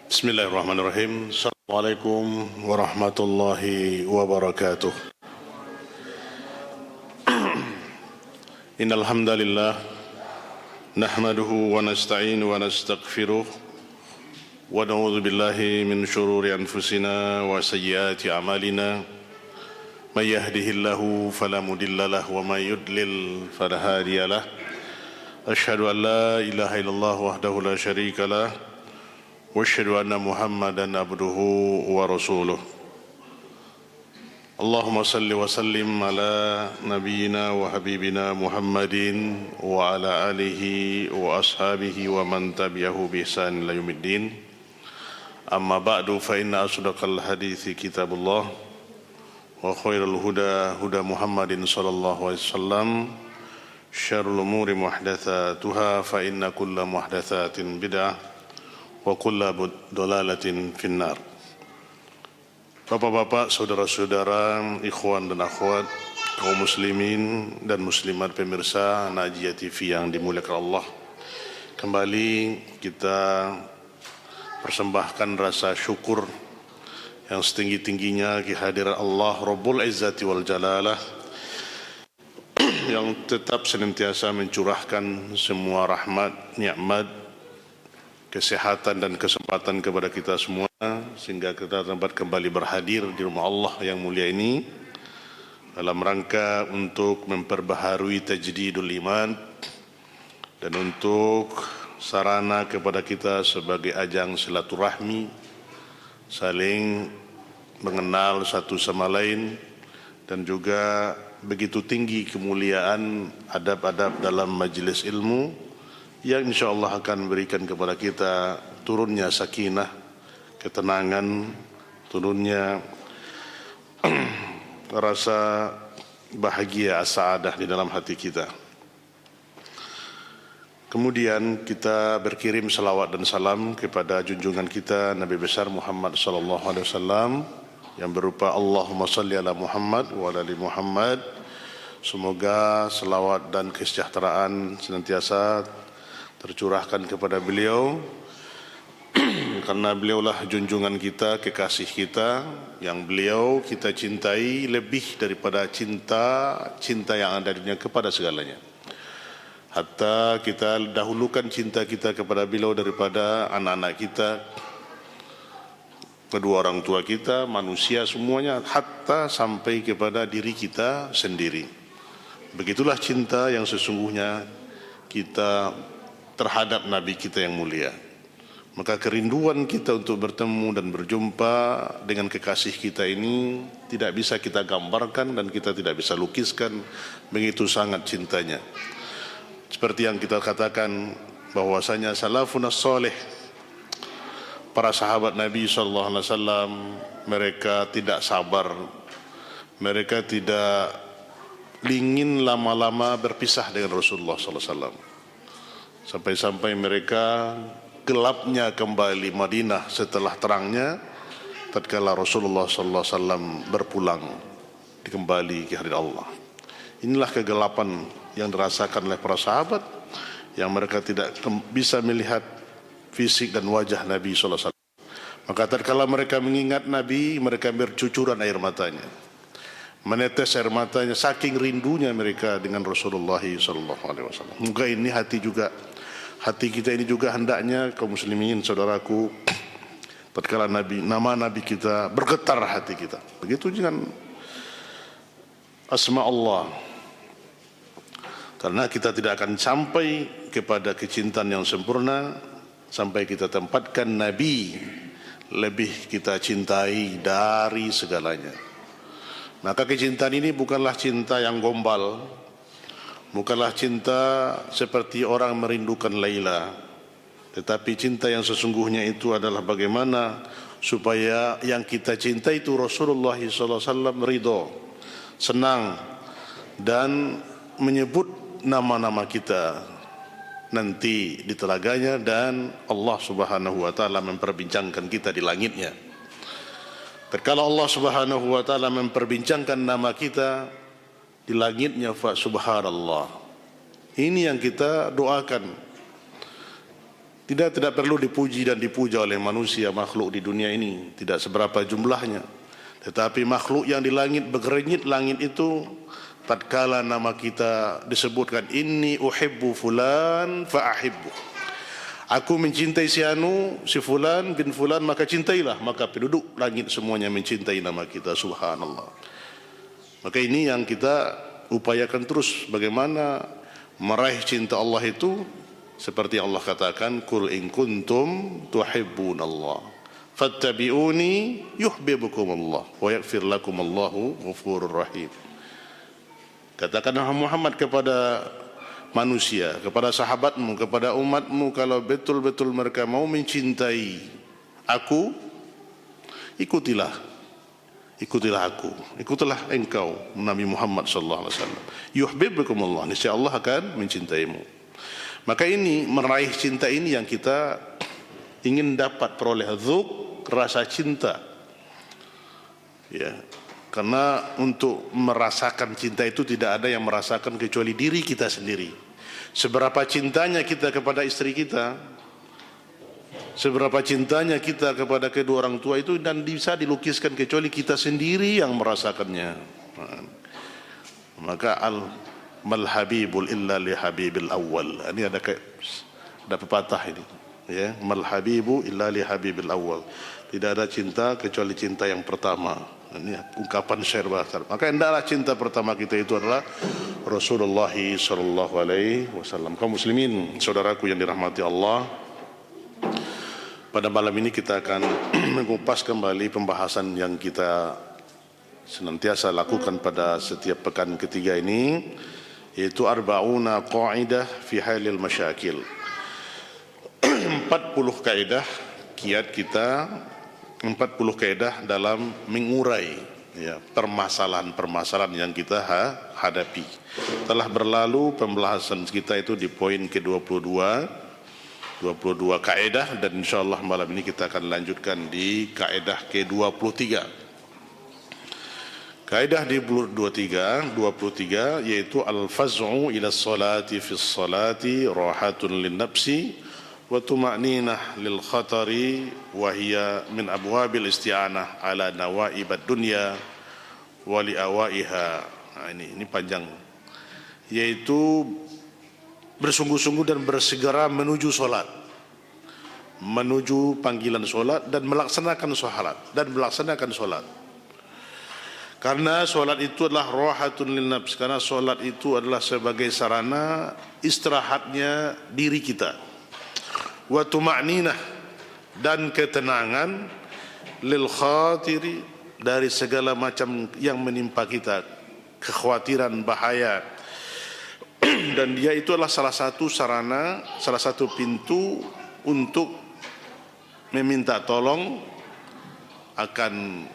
Bismillahirrahmanirrahim. Assalamualaikum warahmatullahi wabarakatuh. Innal hamdalillah nahmaduhu wa nasta'inu wa nastaghfiruh wa na'udzu billahi min shururi anfusina wa sayyiati a'malina. May yahdihillahu fala mudilla lahu wa may yudlil fala hadiya lahu. Asyhadu an la ilaha illallah wahdahu la syarika lahu wa asyhadu anna Muhammadan abduhu wa rasuluh. Allahumma salli wa sallim ala nabiyyina wa habibina Muhammadin wa ala alihi wa ashabihi wa man tabi'ahu bi ihsan ila yaumiddin. Amma ba'du, fa inna asdaqal hadithi kitabullah wa khairul huda huda Muhammadin sallallahu alaihi wasallam. Syarrul umuri muhdatsatuha fa inna kulla muhdatsatin bid'ah wa kulla dolalatin finnar. Bapak-bapak, saudara-saudara, ikhwan dan akhwat, kaum muslimin dan muslimat pemirsa Najiyah TV yang dimuliakan Allah, kembali kita persembahkan rasa syukur yang setinggi-tingginya kehadiran Allah Rabbul Izzati wal Jalalah yang tetap senantiasa mencurahkan semua rahmat, nikmat, kesehatan dan kesempatan kepada kita semua, sehingga kita dapat kembali berhadir di rumah Allah yang mulia ini dalam rangka untuk memperbaharui tajdidul iman dan untuk sarana kepada kita sebagai ajang silaturahmi, saling mengenal satu sama lain, dan juga begitu tinggi kemuliaan adab-adab dalam majelis ilmu yang insyaAllah akan memberikan kepada kita turunnya sakinah, ketenangan, turunnya rasa bahagia, sa'adah di dalam hati kita. Kemudian kita berkirim salawat dan salam kepada junjungan kita Nabi besar Muhammad sallallahu alaihi wasallam yang berupa Allahumma salli ala Muhammad wa ala ali Muhammad. Semoga selawat dan kesejahteraan senantiasa tercurahkan kepada beliau karena beliaulah junjungan kita, kekasih kita, yang beliau kita cintai lebih daripada cinta yang ada di dunia kepada segalanya. Hatta kita dahulukan cinta kita kepada beliau daripada anak-anak kita, kedua orang tua kita, manusia semuanya, hatta sampai kepada diri kita sendiri. Begitulah cinta yang sesungguhnya kita terhadap Nabi kita yang mulia. Maka kerinduan kita untuk bertemu dan berjumpa dengan kekasih kita ini tidak bisa kita gambarkan dan kita tidak bisa lukiskan, begitu sangat cintanya. Seperti yang kita katakan bahwasanya salafun as-salih, para sahabat Nabi SAW, mereka tidak sabar, mereka tidak ingin lama-lama berpisah dengan Rasulullah SAW. Sampai-sampai mereka gelapnya kembali Madinah setelah terangnya, tatkala Rasulullah SAW berpulang kembali ke hadirat Allah. Inilah kegelapan yang dirasakan oleh para sahabat, yang mereka tidak bisa melihat fisik dan wajah Nabi SAW. Maka tatkala mereka mengingat Nabi, mereka bercucuran air matanya, menetes air matanya, saking rindunya mereka dengan Rasulullah SAW. Moga ini hati kita ini juga hendaknya, kaum muslimin saudaraku, tatkala nama Nabi kita bergetar hati kita. Begitu dengan asma Allah. Karena kita tidak akan sampai kepada kecintaan yang sempurna sampai kita tempatkan Nabi lebih kita cintai dari segalanya. Maka kecintaan ini bukanlah cinta yang gombal, bukanlah cinta seperti orang merindukan Laila, tetapi cinta yang sesungguhnya itu adalah bagaimana supaya yang kita cinta itu Rasulullah SAW ridho, senang, dan menyebut nama-nama kita nanti di telaganya, dan Allah Subhanahu wa taala memperbincangkan kita di langitnya. Tatkala Allah Subhanahu wa taala memperbincangkan nama kita di langitnya, fa subhanallah. Ini yang kita doakan. tidak perlu dipuji dan dipuja oleh manusia, makhluk di dunia ini, tidak seberapa jumlahnya. Tetapi makhluk yang di langit, bergernyit langit itu, tatkala nama kita disebutkan, inni uhibbu fulan fa'ahibbu, aku mencintai si anu, si fulan bin fulan, maka cintailah. Maka penduduk langit semuanya mencintai nama kita, subhanallah. Maka ini yang kita upayakan terus, bagaimana meraih cinta Allah itu, seperti Allah katakan, Qul in kuntum tuhibbunallah fattabi'uni yuhibbukumullah wa yaghfir lakumullahu ghafurur rahim. Katakanlah Muhammad kepada manusia, kepada sahabatmu, kepada umatmu, kalau betul-betul mereka mau mencintai aku, ikutilah aku, ikutilah engkau Nabi Muhammad sallallahu alaihi wasallam. Yuhibbukumullah, niscaya Allah akan mencintaimu. Maka ini meraih cinta ini yang kita ingin dapat peroleh, dzuk, rasa cinta. Ya, karena untuk merasakan cinta itu tidak ada yang merasakan kecuali diri kita sendiri. Seberapa cintanya kita kepada istri kita, seberapa cintanya kita kepada kedua orang tua itu, dan bisa dilukiskan kecuali kita sendiri yang merasakannya. Maka mal habibul illa li habibil awal. Ini ada pepatah ini, ya, mal habibu illa li habibil awal. Tidak ada cinta kecuali cinta yang pertama. Ini ungkapan syair bahasa. Maka hendaklah cinta pertama kita itu adalah Rasulullah sallallahu alaihi wasallam. Kaum muslimin, saudaraku yang dirahmati Allah, pada malam ini kita akan mengupas kembali pembahasan yang kita senantiasa lakukan pada setiap pekan ketiga ini, yaitu arba'una qaidah fi halil masyakil. 40 kaidah kiat kita, 40 kaidah dalam mengurai, ya, permasalahan-permasalahan yang kita hadapi. Telah berlalu pembahasan kita itu di poin ke-22, 22 kaidah, dan insyaallah malam ini kita akan lanjutkan di kaidah ke-23. Kaidah di 23 yaitu al-faz'u ila salati fi salati rahatun lin nafsi wa tuma'ninah lil khatari wa hiya min abwabil isti'anah ala nawaibad dunya wa li awaiha. Nah, ini panjang, yaitu bersungguh-sungguh dan bersegera menuju solat, menuju panggilan solat dan melaksanakan solat. Karena solat itu adalah rahatun lin nafs, karena solat itu adalah sebagai sarana istirahatnya diri kita. Wa tuma'ninah, dan ketenangan, lil khatiri, dari segala macam yang menimpa kita, kekhawatiran, bahaya. Dan dia itu adalah salah satu sarana, salah satu pintu untuk meminta tolong akan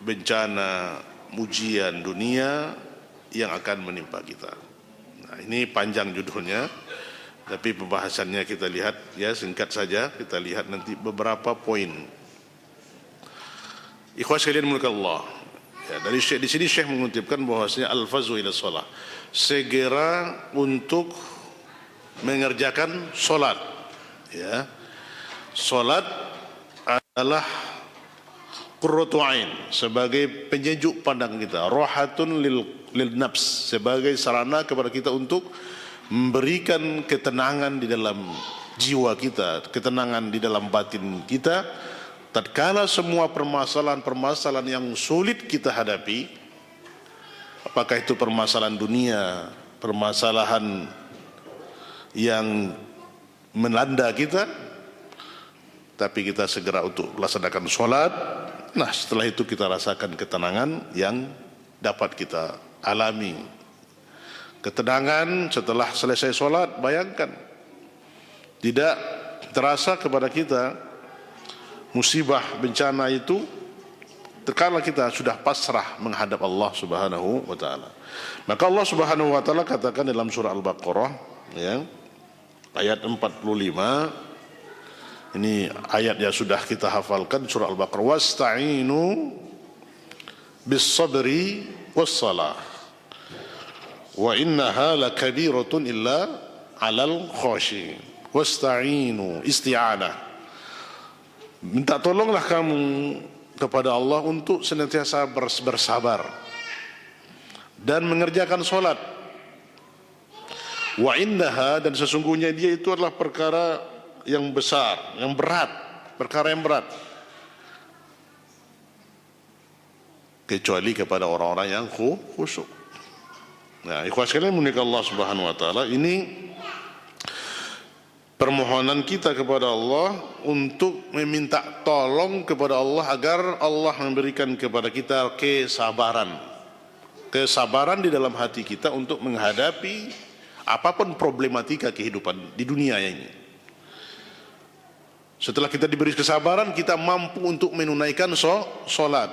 bencana ujian dunia yang akan menimpa kita. Nah, ini panjang judulnya, tapi pembahasannya kita lihat, ya, singkat saja. Kita lihat nanti beberapa poin. Ikhwas sekalian mulka Allah. Ya, dari di sini Syekh mengutipkan bahwasanya al-fazu ila shalah, segera untuk mengerjakan solat. Ya, solat adalah qurratu ain, sebagai penyejuk pandang kita, rahatun lil nafs, sebagai sarana kepada kita untuk memberikan ketenangan di dalam jiwa kita, ketenangan di dalam batin kita, tatkala semua permasalahan-permasalahan yang sulit kita hadapi, apakah itu permasalahan dunia, permasalahan yang melanda kita, tapi kita segera untuk melaksanakan sholat. Nah, setelah itu kita rasakan ketenangan yang dapat kita alami. Ketenangan setelah selesai sholat, bayangkan, tidak terasa kepada kita musibah bencana itu terkala kita sudah pasrah menghadap Allah Subhanahu wa taala. Maka Allah Subhanahu wa taala katakan dalam surah Al-Baqarah, ya, ayat 45. Ini ayat yang sudah kita hafalkan, surah Al-Baqarah, wasta'inu bis sabri was salah wa innaha lakabiratun illa 'alal khashiyin. wasta'inu, isti'anah. Minta tolonglah kamu kepada Allah untuk senantiasa bersabar dan mengerjakan solat. Wa indaha, dan sesungguhnya dia itu adalah perkara yang besar, yang berat, perkara yang berat, kecuali kepada orang-orang yang khusyuk. Nah, ikhwas sekalian mulia Allah Subhanahu wa taala, ini permohonan kita kepada Allah untuk meminta tolong kepada Allah agar Allah memberikan kepada kita kesabaran di dalam hati kita untuk menghadapi apapun problematika kehidupan di dunia ini. Setelah kita diberi kesabaran, kita mampu untuk menunaikan solat,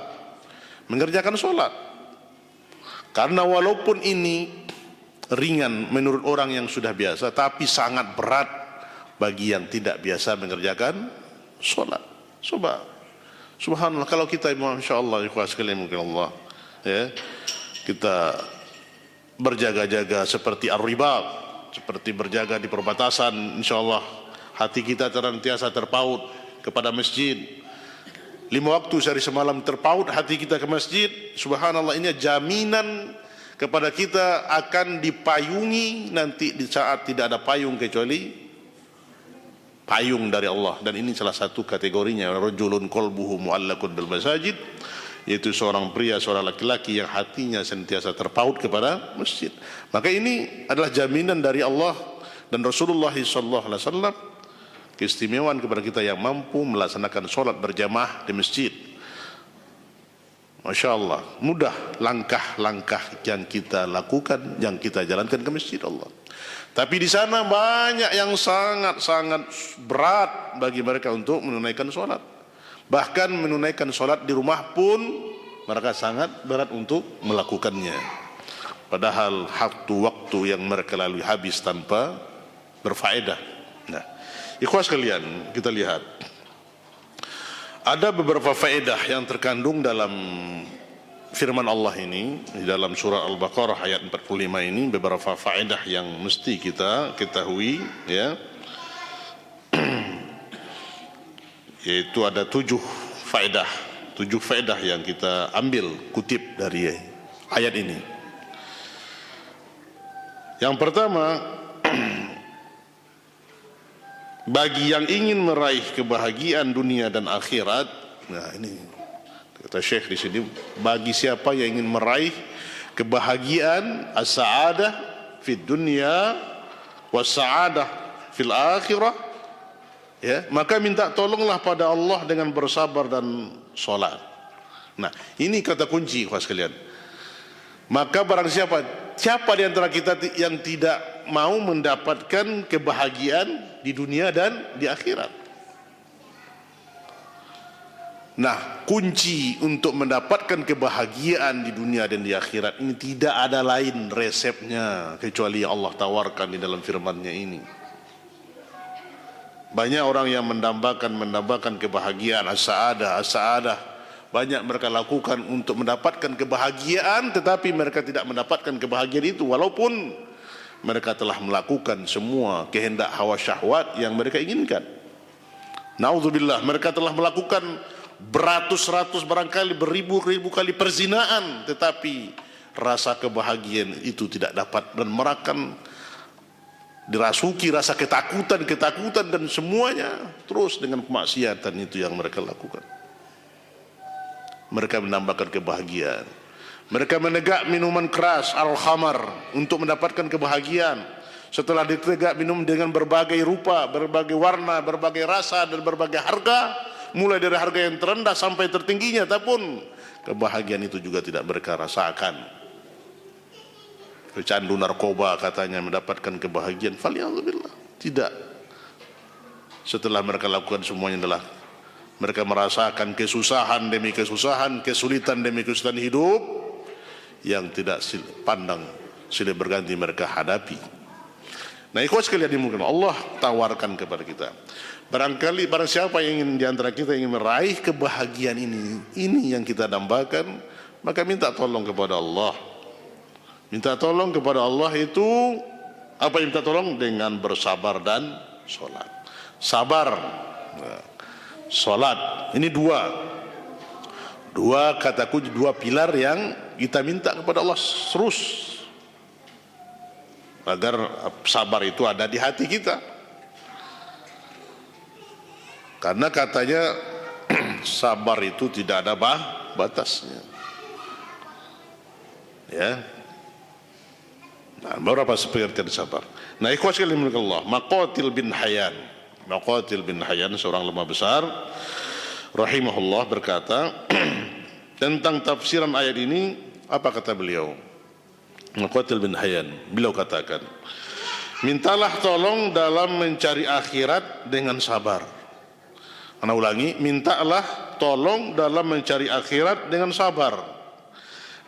mengerjakan solat. Karena walaupun ini ringan menurut orang yang sudah biasa, tapi sangat berat bagi yang tidak biasa mengerjakan solat. Subhanallah, kalau kita masya Allah, ikhwas sekalian mungkin Allah, ya, kita berjaga-jaga seperti ar-ribat, seperti berjaga di perbatasan, insya Allah hati kita senantiasa terpaut kepada masjid. 5 waktu sehari semalam terpaut hati kita ke masjid. Subhanallah, ini jaminan kepada kita akan dipayungi nanti di saat tidak ada payung kecuali payung dari Allah. Dan ini salah satu kategorinya, rajulun qalbuhu mu'allaqun bil masajid, yaitu seorang pria, seorang laki-laki yang hatinya sentiasa terpaut kepada masjid. Maka ini adalah jaminan dari Allah dan Rasulullah sallallahu alaihi wasallam, keistimewaan kepada kita yang mampu melaksanakan solat berjamaah di masjid. Masya Allah, mudah langkah-langkah yang kita lakukan, yang kita jalankan ke masjid Allah. Tapi di sana banyak yang sangat-sangat berat bagi mereka untuk menunaikan solat. Bahkan menunaikan solat di rumah pun mereka sangat berat untuk melakukannya. Padahal waktu yang mereka lalui habis tanpa berfaedah. Nah, ikhwas sekalian, kita lihat ada beberapa faedah yang terkandung dalam firman Allah ini di dalam surah Al-Baqarah ayat 45 ini, beberapa faedah yang mesti kita ketahui, ya. Yaitu ada 7 faedah yang kita ambil kutip dari ayat ini. Yang pertama, bagi yang ingin meraih kebahagiaan dunia dan akhirat, nah ini kata Syekh di sini, bagi siapa yang ingin meraih kebahagiaan as-sa'adah fid dunya was-sa'adah fil akhirah, ya, maka minta tolonglah pada Allah dengan bersabar dan solat. Nah, ini kata kunci, ikhwas sekalian. Maka barang siapa di antara kita yang tidak mau mendapatkan kebahagiaan di dunia dan di akhirat. Nah, kunci untuk mendapatkan kebahagiaan di dunia dan di akhirat ini tidak ada lain resepnya kecuali yang Allah tawarkan di dalam firman-Nya ini. Banyak orang yang mendambakan kebahagiaan, as-sa'adah. Banyak mereka lakukan untuk mendapatkan kebahagiaan, tetapi mereka tidak mendapatkan kebahagiaan itu walaupun mereka telah melakukan semua kehendak hawa syahwat yang mereka inginkan. Naudzubillah, mereka telah melakukan beratus-ratus, barangkali beribu-ribu kali perzinaan, tetapi rasa kebahagiaan itu tidak dapat, dan mereka dirasuki rasa ketakutan dan semuanya terus dengan kemaksiatan itu yang mereka lakukan. Mereka menambahkan kebahagiaan. Mereka menegak minuman keras, al-khamar, untuk mendapatkan kebahagiaan. Setelah ditegak minum dengan berbagai rupa, berbagai warna, berbagai rasa, dan berbagai harga, mulai dari harga yang terendah sampai tertingginya, tapi kebahagiaan itu juga tidak mereka rasakan. Pecandu narkoba katanya mendapatkan kebahagiaan, faliyadzubillah, tidak. Setelah mereka lakukan semuanya adalah mereka merasakan kesusahan demi kesusahan, kesulitan demi kesulitan hidup yang tidak pandang silih berganti mereka hadapi. Nah, ikhwas sekalian dimulakan, Allah tawarkan kepada kita. Barang siapa yang ingin di antara kita ingin meraih kebahagiaan ini yang kita dambakan, maka minta tolong kepada Allah. Minta tolong kepada Allah itu apa yang minta tolong? Dengan bersabar dan sholat. Sabar, sholat. Ini dua kata kunci, dua pilar yang kita minta kepada Allah terus, agar sabar itu ada di hati kita. Karena katanya sabar itu tidak ada batasnya. Ya. Nah, berapa pengertian sabar? Nah, ikhwah sekalian Allah, Maqatil bin Hayyan seorang ulama besar rahimahullah berkata tentang tafsiran ayat ini, apa kata beliau? Maqatil bin Hayyan, beliau katakan, mintalah tolong dalam mencari akhirat dengan sabar. Ana ulangi, mintalah tolong dalam mencari akhirat dengan sabar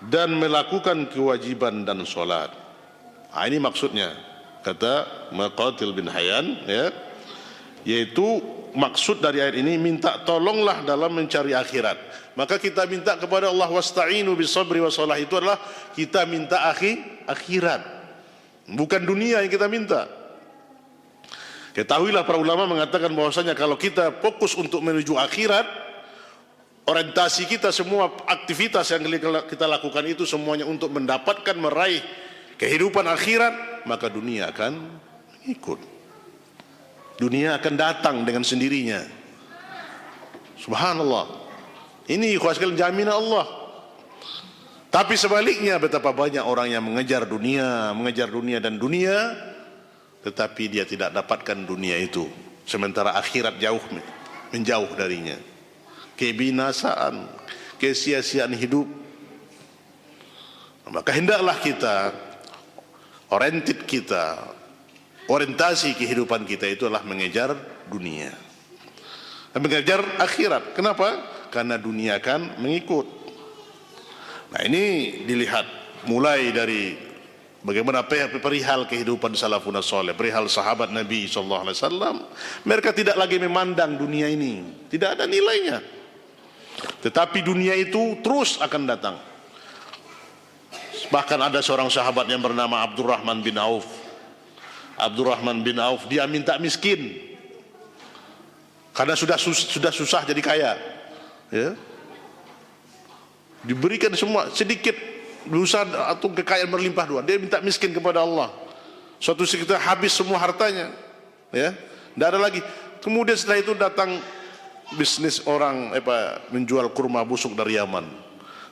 dan melakukan kewajiban dan sholat. Nah, ini maksudnya kata Maqatil bin Hayyan, ya, yaitu maksud dari ayat ini, minta tolonglah dalam mencari akhirat. Maka kita minta kepada Allah, wasta'inu bisabri wassalah, itu adalah kita minta akhirat, bukan dunia yang kita minta. Ketahuilah, para ulama mengatakan bahwasanya kalau kita fokus untuk menuju akhirat, orientasi kita, semua aktivitas yang kita lakukan itu semuanya untuk mendapatkan, meraih kehidupan akhirat, maka dunia akan ikut. Dunia akan datang dengan sendirinya. Subhanallah. Ini ikhwas sekalian jaminan Allah. Tapi sebaliknya, betapa banyak orang yang mengejar dunia dan dunia, tetapi dia tidak dapatkan dunia itu, sementara akhirat menjauh darinya. Kebinasaan, kesia-siaan hidup. Maka hendaklah kita, orientasi kehidupan kita itu adalah mengejar dunia, mengejar akhirat. Kenapa? Karena dunia akan mengikut. Nah, ini dilihat mulai dari bagaimana perihal kehidupan salafun saleh, perihal sahabat Nabi SAW. Mereka tidak lagi memandang dunia ini, tidak ada nilainya. Tetapi dunia itu terus akan datang. Bahkan ada seorang sahabat yang bernama Abdurrahman bin Auf. Dia minta miskin karena sudah susah jadi kaya, ya. Diberikan semua sedikit, berusaha atau kekayaan berlimpah dua, dia minta miskin kepada Allah. Suatu ketika habis semua hartanya, ya, tidak ada lagi. Kemudian setelah itu datang bisnis orang menjual kurma busuk dari Yaman.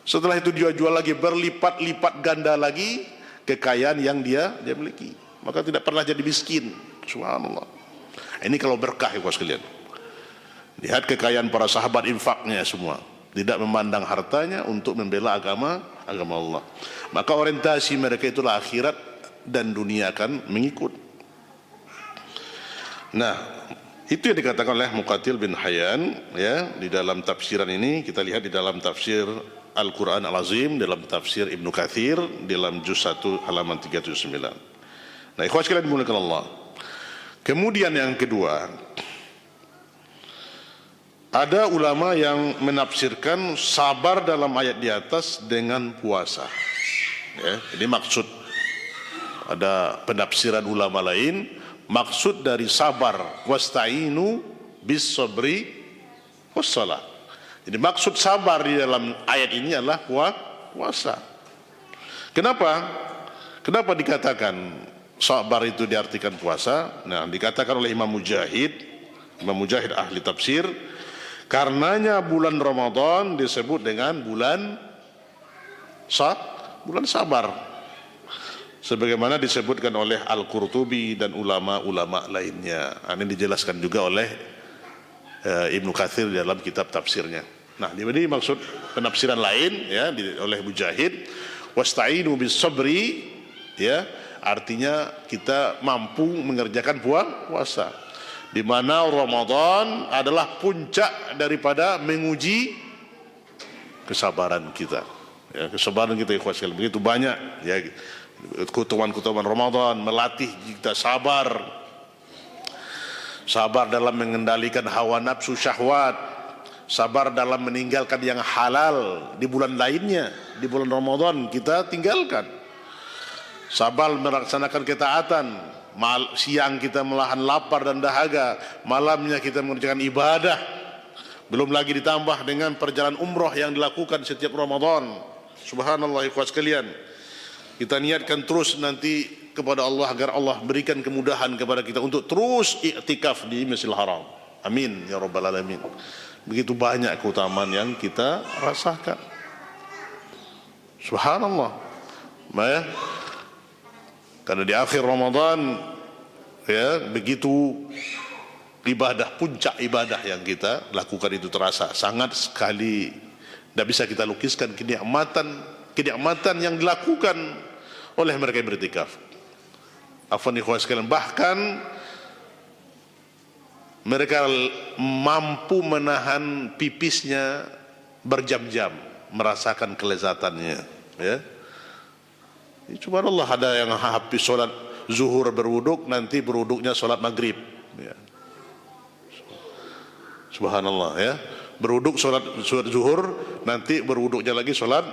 Setelah itu dia jual lagi, berlipat-lipat ganda lagi kekayaan yang dia miliki. Maka tidak pernah jadi miskin. Subhanallah. Ini kalau berkah, ya sekalian. Lihat kekayaan para sahabat, infaknya semua, tidak memandang hartanya untuk membela agama Allah. Maka orientasi mereka itulah akhirat, dan dunia akan mengikut. Nah, itu yang dikatakan oleh Muqatil bin Hayyan, ya, di dalam tafsiran ini. Kita lihat di dalam tafsir Al-Quran Al-Azim, dalam tafsir Ibnu Katsir, dalam juz 1 halaman 379. Nah, ikhwas sekalian dimuliakan Allah. Kemudian yang kedua, ada ulama yang menafsirkan sabar dalam ayat di atas dengan puasa. Ya, ini maksud. Ada penafsiran ulama lain, maksud dari sabar, wasta'inu bis sabri wassalah. Jadi maksud sabar di dalam ayat ini adalah puasa. Kenapa? Kenapa dikatakan sabar itu diartikan puasa? Nah, dikatakan oleh Imam Mujahid ahli tafsir, karenanya bulan Ramadan disebut dengan bulan sabar, sebagaimana disebutkan oleh Al-Qurtubi dan ulama-ulama lainnya. Ini dijelaskan juga oleh Ibnu Katsir dalam kitab tafsirnya. Nah, ini maksud penafsiran lain, ya, oleh Mujahid, wasta'inu bis sabri, ya, artinya kita mampu mengerjakan puasa, di mana Ramadan adalah puncak daripada menguji kesabaran kita. Ya, kesabaran kita, ikhwas sekalian, begitu banyak, ya, keutamaan Ramadan melatih kita sabar dalam mengendalikan hawa nafsu syahwat, sabar dalam meninggalkan yang halal di bulan lainnya. Di bulan Ramadan kita tinggalkan, sabar melaksanakan ketaatan, siang kita melahan lapar dan dahaga, malamnya kita mengerjakan ibadah. Belum lagi ditambah dengan perjalanan umroh yang dilakukan setiap Ramadan. Subhanallah ikhwas sekalian. Kita niatkan terus nanti kepada Allah agar Allah berikan kemudahan kepada kita untuk terus iktikaf di Masjidil Haram. Amin ya rabbal alamin. Begitu banyak keutamaan yang kita rasakan. Subhanallah. Ya. Karena di akhir Ramadan ya begitu ibadah, puncak ibadah yang kita lakukan itu terasa sangat sekali, tidak bisa kita lukiskan kenikmatan yang dilakukan oleh mereka yang beriktikaf. Afwan ikhwan sekalian, bahkan mereka mampu menahan pipisnya berjam-jam, merasakan kelezatannya. Ya, subhanallah, ada yang habis sholat zuhur berwuduk, nanti berwuduknya sholat maghrib. Ya. Subhanallah ya, berwuduk sholat zuhur, nanti berwuduknya lagi sholat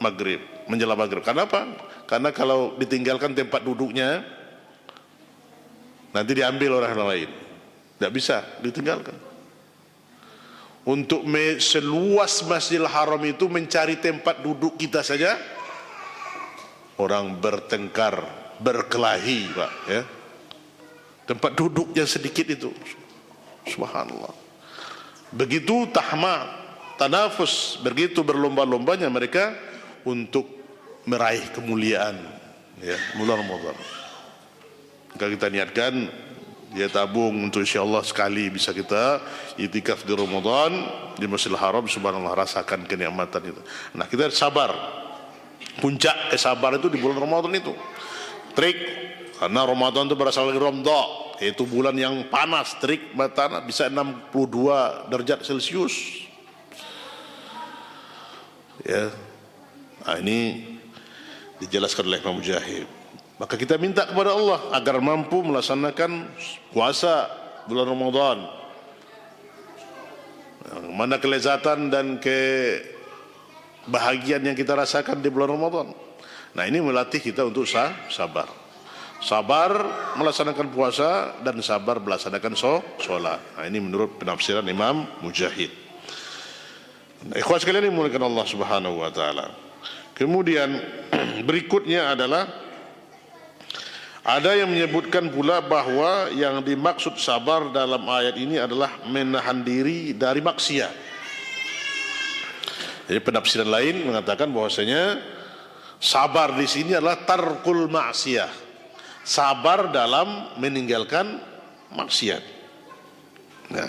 maghrib, menjelang maghrib. Kenapa? Karena kalau ditinggalkan tempat duduknya, nanti diambil orang lain. Tidak bisa ditinggalkan. Untuk seluas Masjidil Haram itu mencari tempat duduk kita saja, orang bertengkar, berkelahi, Pak. Ya. Tempat duduk yang sedikit itu, subhanallah. Begitu tanafus, begitu berlomba-lombanya mereka untuk meraih kemuliaan. Ya, bulan Ramadan. Maka kita niatkan, ya tabung untuk insyaallah sekali bisa kita iktikaf di Ramadan di Masjidil Haram. Subhanallah, rasakan kenikmatan itu. Nah, kita sabar. Puncak kesabaran itu di bulan Ramadan itu. Trik, karena Ramadan itu berasal dari Ramda, yaitu bulan yang panas, terik matahari bisa 62 derajat Celcius. Ya. Nah, ini dijelaskan oleh Imam Mujahid. Maka kita minta kepada Allah agar mampu melaksanakan puasa bulan Ramadan. Mana kelezatan dan kebahagiaan yang kita rasakan di bulan Ramadan. Nah, ini melatih kita untuk sabar. Sabar melaksanakan puasa dan sabar melaksanakan sholat. Nah, ini menurut penafsiran Imam Mujahid. Nah, ikhwan sekalian yang dimuliakan Allah Subhanahu wa taala. Kemudian berikutnya adalah ada yang menyebutkan pula bahwa yang dimaksud sabar dalam ayat ini adalah menahan diri dari maksiat. Jadi penafsiran lain mengatakan bahwasanya sabar di sini adalah tarkul maksiyah. Sabar dalam meninggalkan maksiat. Nah,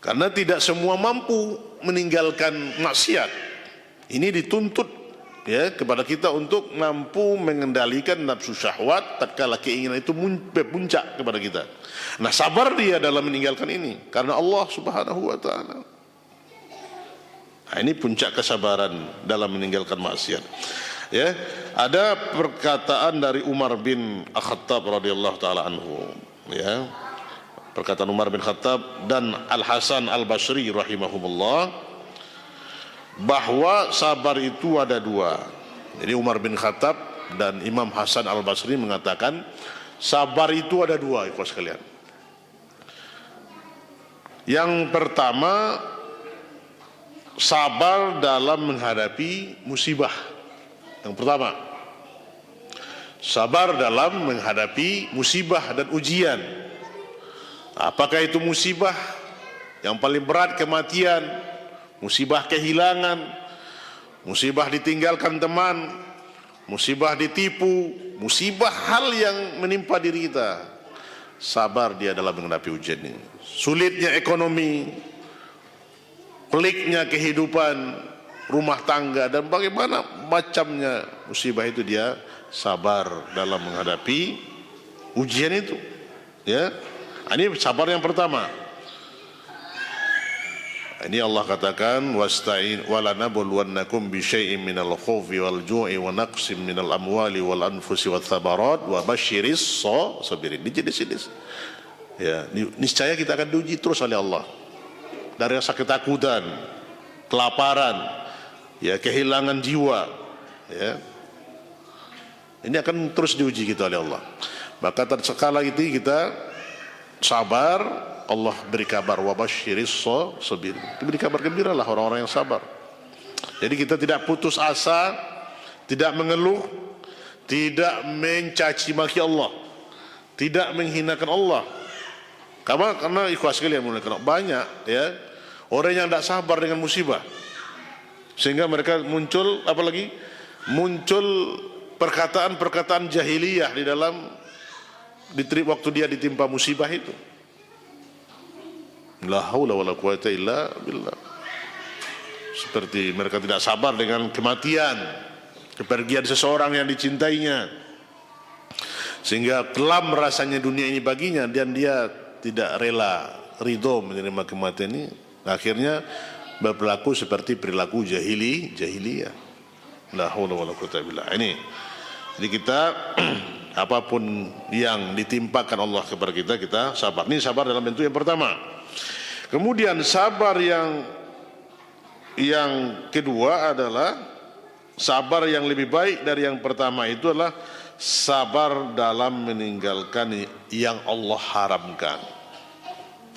karena tidak semua mampu meninggalkan maksiat. Ini dituntut ya kepada kita untuk mampu mengendalikan nafsu syahwat tatkala keinginan itu puncak kepada kita. Nah, sabar dia dalam meninggalkan ini karena Allah Subhanahu wa taala. Nah, ini puncak kesabaran dalam meninggalkan maksiat. Ya, ada perkataan dari Umar bin Khattab radhiyallahu taala anhu, ya. Perkataan Umar bin Khattab dan Al Hasan Al Basri rahimahumullah, bahwa sabar itu ada dua. Jadi Umar bin Khattab dan Imam Hasan Al Basri mengatakan sabar itu ada dua, ikhwan sekalian. Yang pertama, sabar dalam menghadapi musibah. Yang pertama, sabar dalam menghadapi musibah dan ujian. Apakah itu musibah yang paling berat, kematian, musibah kehilangan, musibah ditinggalkan teman, musibah ditipu, musibah hal yang menimpa diri kita. Sabar dia dalam menghadapi ujian ini. Sulitnya ekonomi, peliknya kehidupan rumah tangga dan bagaimana macamnya musibah itu, dia sabar dalam menghadapi ujian itu. Ya, ini sabar yang pertama. Ini Allah katakan wasta'in walanabluwannakum bisyai'in minal khaufi wal ju'i wa naqsim minal amwali wal anfusi wath thabarat wa basyiris sabirin. Ini jenis-jenis. Ya, niscaya kita akan diuji terus oleh Allah. Dari rasa ketakutan, kelaparan, ya, kehilangan jiwa, ya. Ini akan terus diuji kita oleh Allah. Maka sekali lagi kita sabar, Allah beri kabar wabasyiris sabir. Beri kabar gembiralah orang-orang yang sabar. Jadi kita tidak putus asa, tidak mengeluh, tidak mencaci maki Allah, tidak menghinakan Allah. Karena ikhwas sekalian banyak ya orang yang tidak sabar dengan musibah, sehingga mereka muncul perkataan-perkataan jahiliyah di dalam waktu dia ditimpa musibah itu. La haula wala quwata illa billah. Seperti mereka tidak sabar dengan kematian, kepergian seseorang yang dicintainya, sehingga kelam rasanya dunia ini baginya dan dia tidak rela ridho menerima kematian ini. Akhirnya berperilaku seperti perilaku jahiliyah. La haula wala quwata illa billah. Ini jadi kita apapun yang ditimpakan Allah kepada kita, kita sabar. Ini sabar dalam bentuk yang pertama. Kemudian sabar yang kedua adalah sabar yang lebih baik dari yang pertama, itu adalah sabar dalam meninggalkan yang Allah haramkan.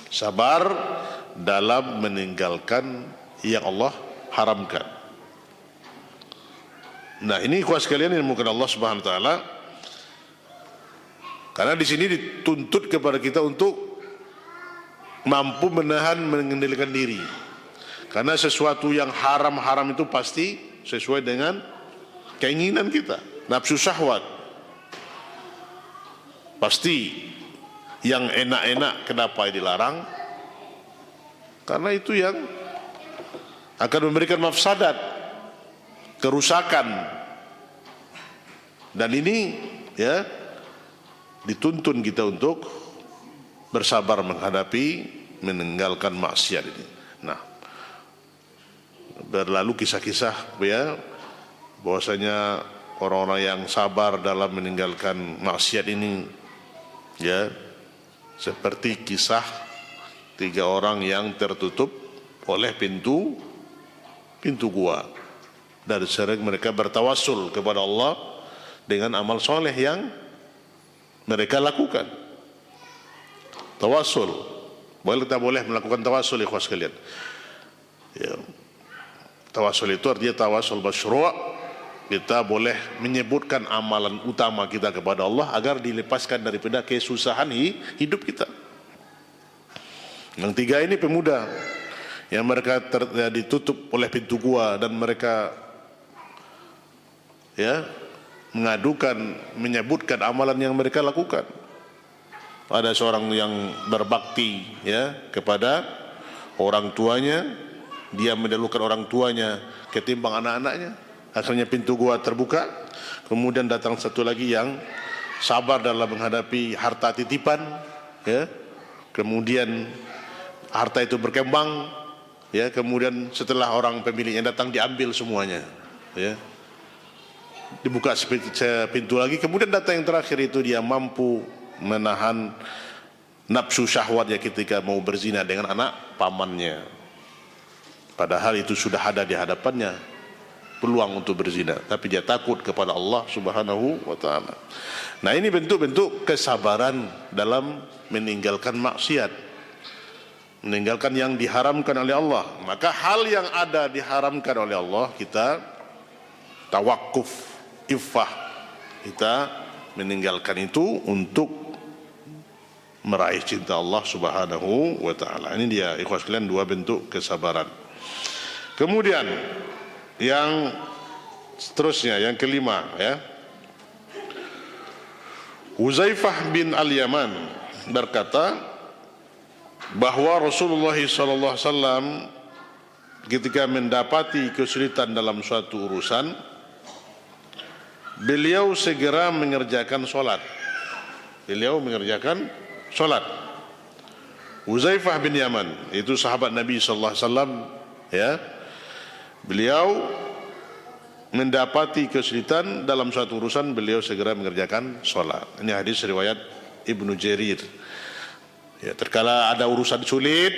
Sabar dalam meninggalkan yang Allah haramkan. Nah, ini kuas sekalian yang mungkin Allah Subhanahu wa taala, karena di sini dituntut kepada kita untuk mampu menahan, mengendalikan diri. Karena sesuatu yang haram-haram itu pasti sesuai dengan keinginan kita, nafsu syahwat. Pasti yang enak-enak kenapa dilarang? Karena itu yang akan memberikan mafsadat, kerusakan. Dan ini ya dituntun kita untuk bersabar menghadapi meninggalkan maksiat ini. Nah, berlalu kisah-kisah ya bahwasanya orang-orang yang sabar dalam meninggalkan maksiat ini ya seperti kisah 3 orang yang tertutup oleh pintu gua, dan sering mereka bertawassul kepada Allah dengan amal soleh yang mereka lakukan. Tawassul, kita boleh melakukan tawassul ikhwas sekalian ya. Tawassul itu artinya tawassul masyru'. Kita boleh menyebutkan amalan utama kita kepada Allah agar dilepaskan daripada kesusahan hidup kita. Yang 3 ini pemuda yang mereka ditutup oleh pintu gua, dan mereka ya menyebutkan amalan yang mereka lakukan. Ada seorang yang berbakti ya kepada orang tuanya, dia mendahulukan orang tuanya ketimbang anak-anaknya. Akhirnya pintu gua terbuka. Kemudian datang satu lagi yang sabar dalam menghadapi harta titipan ya. Kemudian harta itu berkembang ya, kemudian setelah orang pemiliknya datang diambil semuanya ya. Dibuka pintu lagi, kemudian datang yang terakhir itu dia mampu menahan nafsu syahwatnya ketika mau berzina dengan anak pamannya. Padahal itu sudah ada di hadapannya peluang untuk berzina, tapi dia takut kepada Allah Subhanahu wa taala. Nah, ini bentuk-bentuk kesabaran dalam meninggalkan maksiat, meninggalkan yang diharamkan oleh Allah. Maka hal yang ada diharamkan oleh Allah kita tawakuf, iffah, kita meninggalkan itu untuk meraih cinta Allah Subhanahu wa taala. Ini dia ikhwas sekalian 2 bentuk kesabaran. Kemudian yang seterusnya, yang kelima ya, Huzaifah bin Al-Yaman berkata bahwa Rasulullah SAW ketika mendapati kesulitan dalam suatu urusan, beliau segera mengerjakan solat. Huzaifah bin Yaman itu sahabat Nabi SAW ya. Beliau mendapati kesulitan dalam suatu urusan, beliau segera mengerjakan solat. Ini hadis riwayat Ibnu Jarir. Ya, terkala ada urusan sulit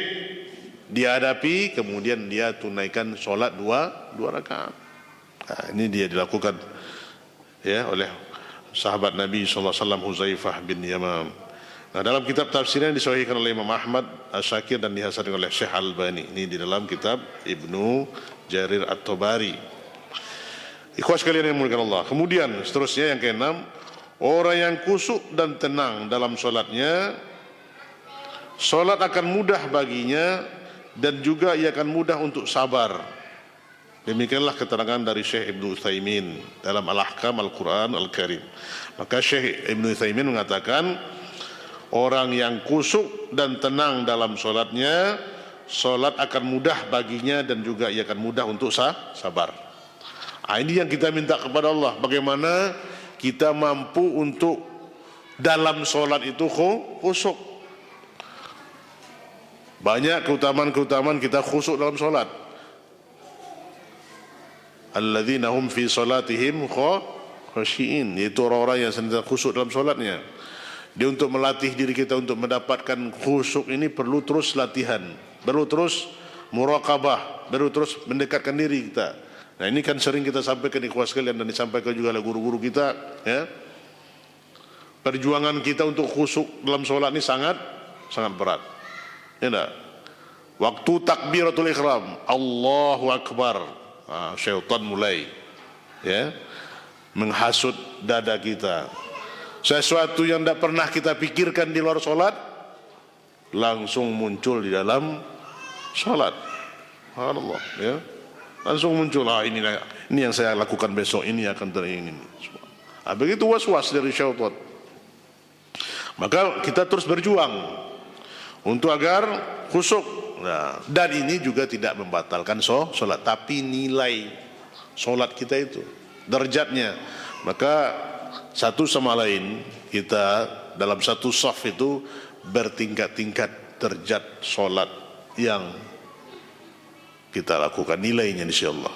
dihadapi, kemudian dia tunaikan solat 2 rakaat. Nah, ini dia dilakukan ya oleh sahabat Nabi SAW Huzaifah bin Yaman. Nah, dalam kitab tafsirnya disahihkan oleh Imam Ahmad Asy-Syakir dan dihasankan oleh Syekh Al-Albani. Ini di dalam kitab Ibnu Jarir At-Tabari. Ikhwas sekalian yang dimuliakan Allah. Kemudian seterusnya yang keenam, orang yang khusyuk dan tenang dalam solatnya, solat akan mudah baginya dan juga ia akan mudah untuk sabar. Demikianlah keterangan dari Syekh Ibnu Utsaimin dalam Al-Ahkam Al-Quran Al-Karim. Maka Syekh Ibnu Utsaimin mengatakan, orang yang khusyuk dan tenang dalam solatnya, solat akan mudah baginya dan juga ia akan mudah untuk sabar. Ini yang kita minta kepada Allah. Bagaimana kita mampu untuk dalam solat itu khusyuk. Banyak keutamaan-keutamaan kita khusyuk dalam solat. Alladzina hum fi salatihim khashiin, yaitu orang-orang yang senantiasa khusyuk dalam solatnya. Dia untuk melatih diri kita untuk mendapatkan khusyuk ini perlu terus latihan, perlu terus muraqabah, perlu terus mendekatkan diri kita. Nah, ini kan sering kita sampaikan ikhwas sekalian dan disampaikan juga oleh guru-guru kita, ya. Perjuangan kita untuk khusyuk dalam solat ini sangat berat. Ya enggak? Waktu takbiratul ihram, Allahu Akbar, syaitan mulai, ya, menghasut dada kita. Sesuatu yang tidak pernah kita pikirkan di luar solat langsung muncul di dalam solat. Subhanallah, ya. Langsung muncul, ini yang saya lakukan besok, ini akan terjadi. Begitu was-was dari syaitan. Maka kita terus berjuang untuk agar khusyuk. Nah, dan ini juga tidak membatalkan solat, tapi nilai solat kita itu, derajatnya. Maka satu sama lain kita dalam satu shaf itu bertingkat-tingkat derajat solat yang kita lakukan, nilainya insyaallah.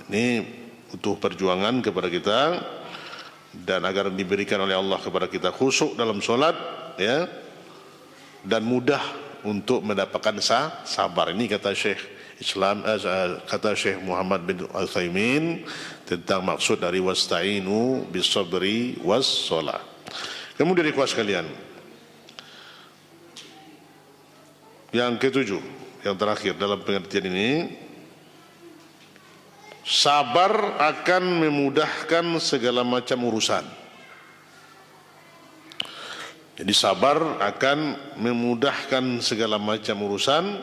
Ini butuh perjuangan kepada kita, dan agar diberikan oleh Allah kepada kita khusyuk dalam solat, ya, dan mudah untuk mendapatkan sabar. Ini kata Syekh Muhammad bin Utsaimin tentang maksud dari wasta'inu bis sabri was shalah. Kemudian ikhwas sekalian, yang ketujuh, yang terakhir dalam pengertian ini, sabar akan memudahkan segala macam urusan. Jadi sabar akan memudahkan segala macam urusan.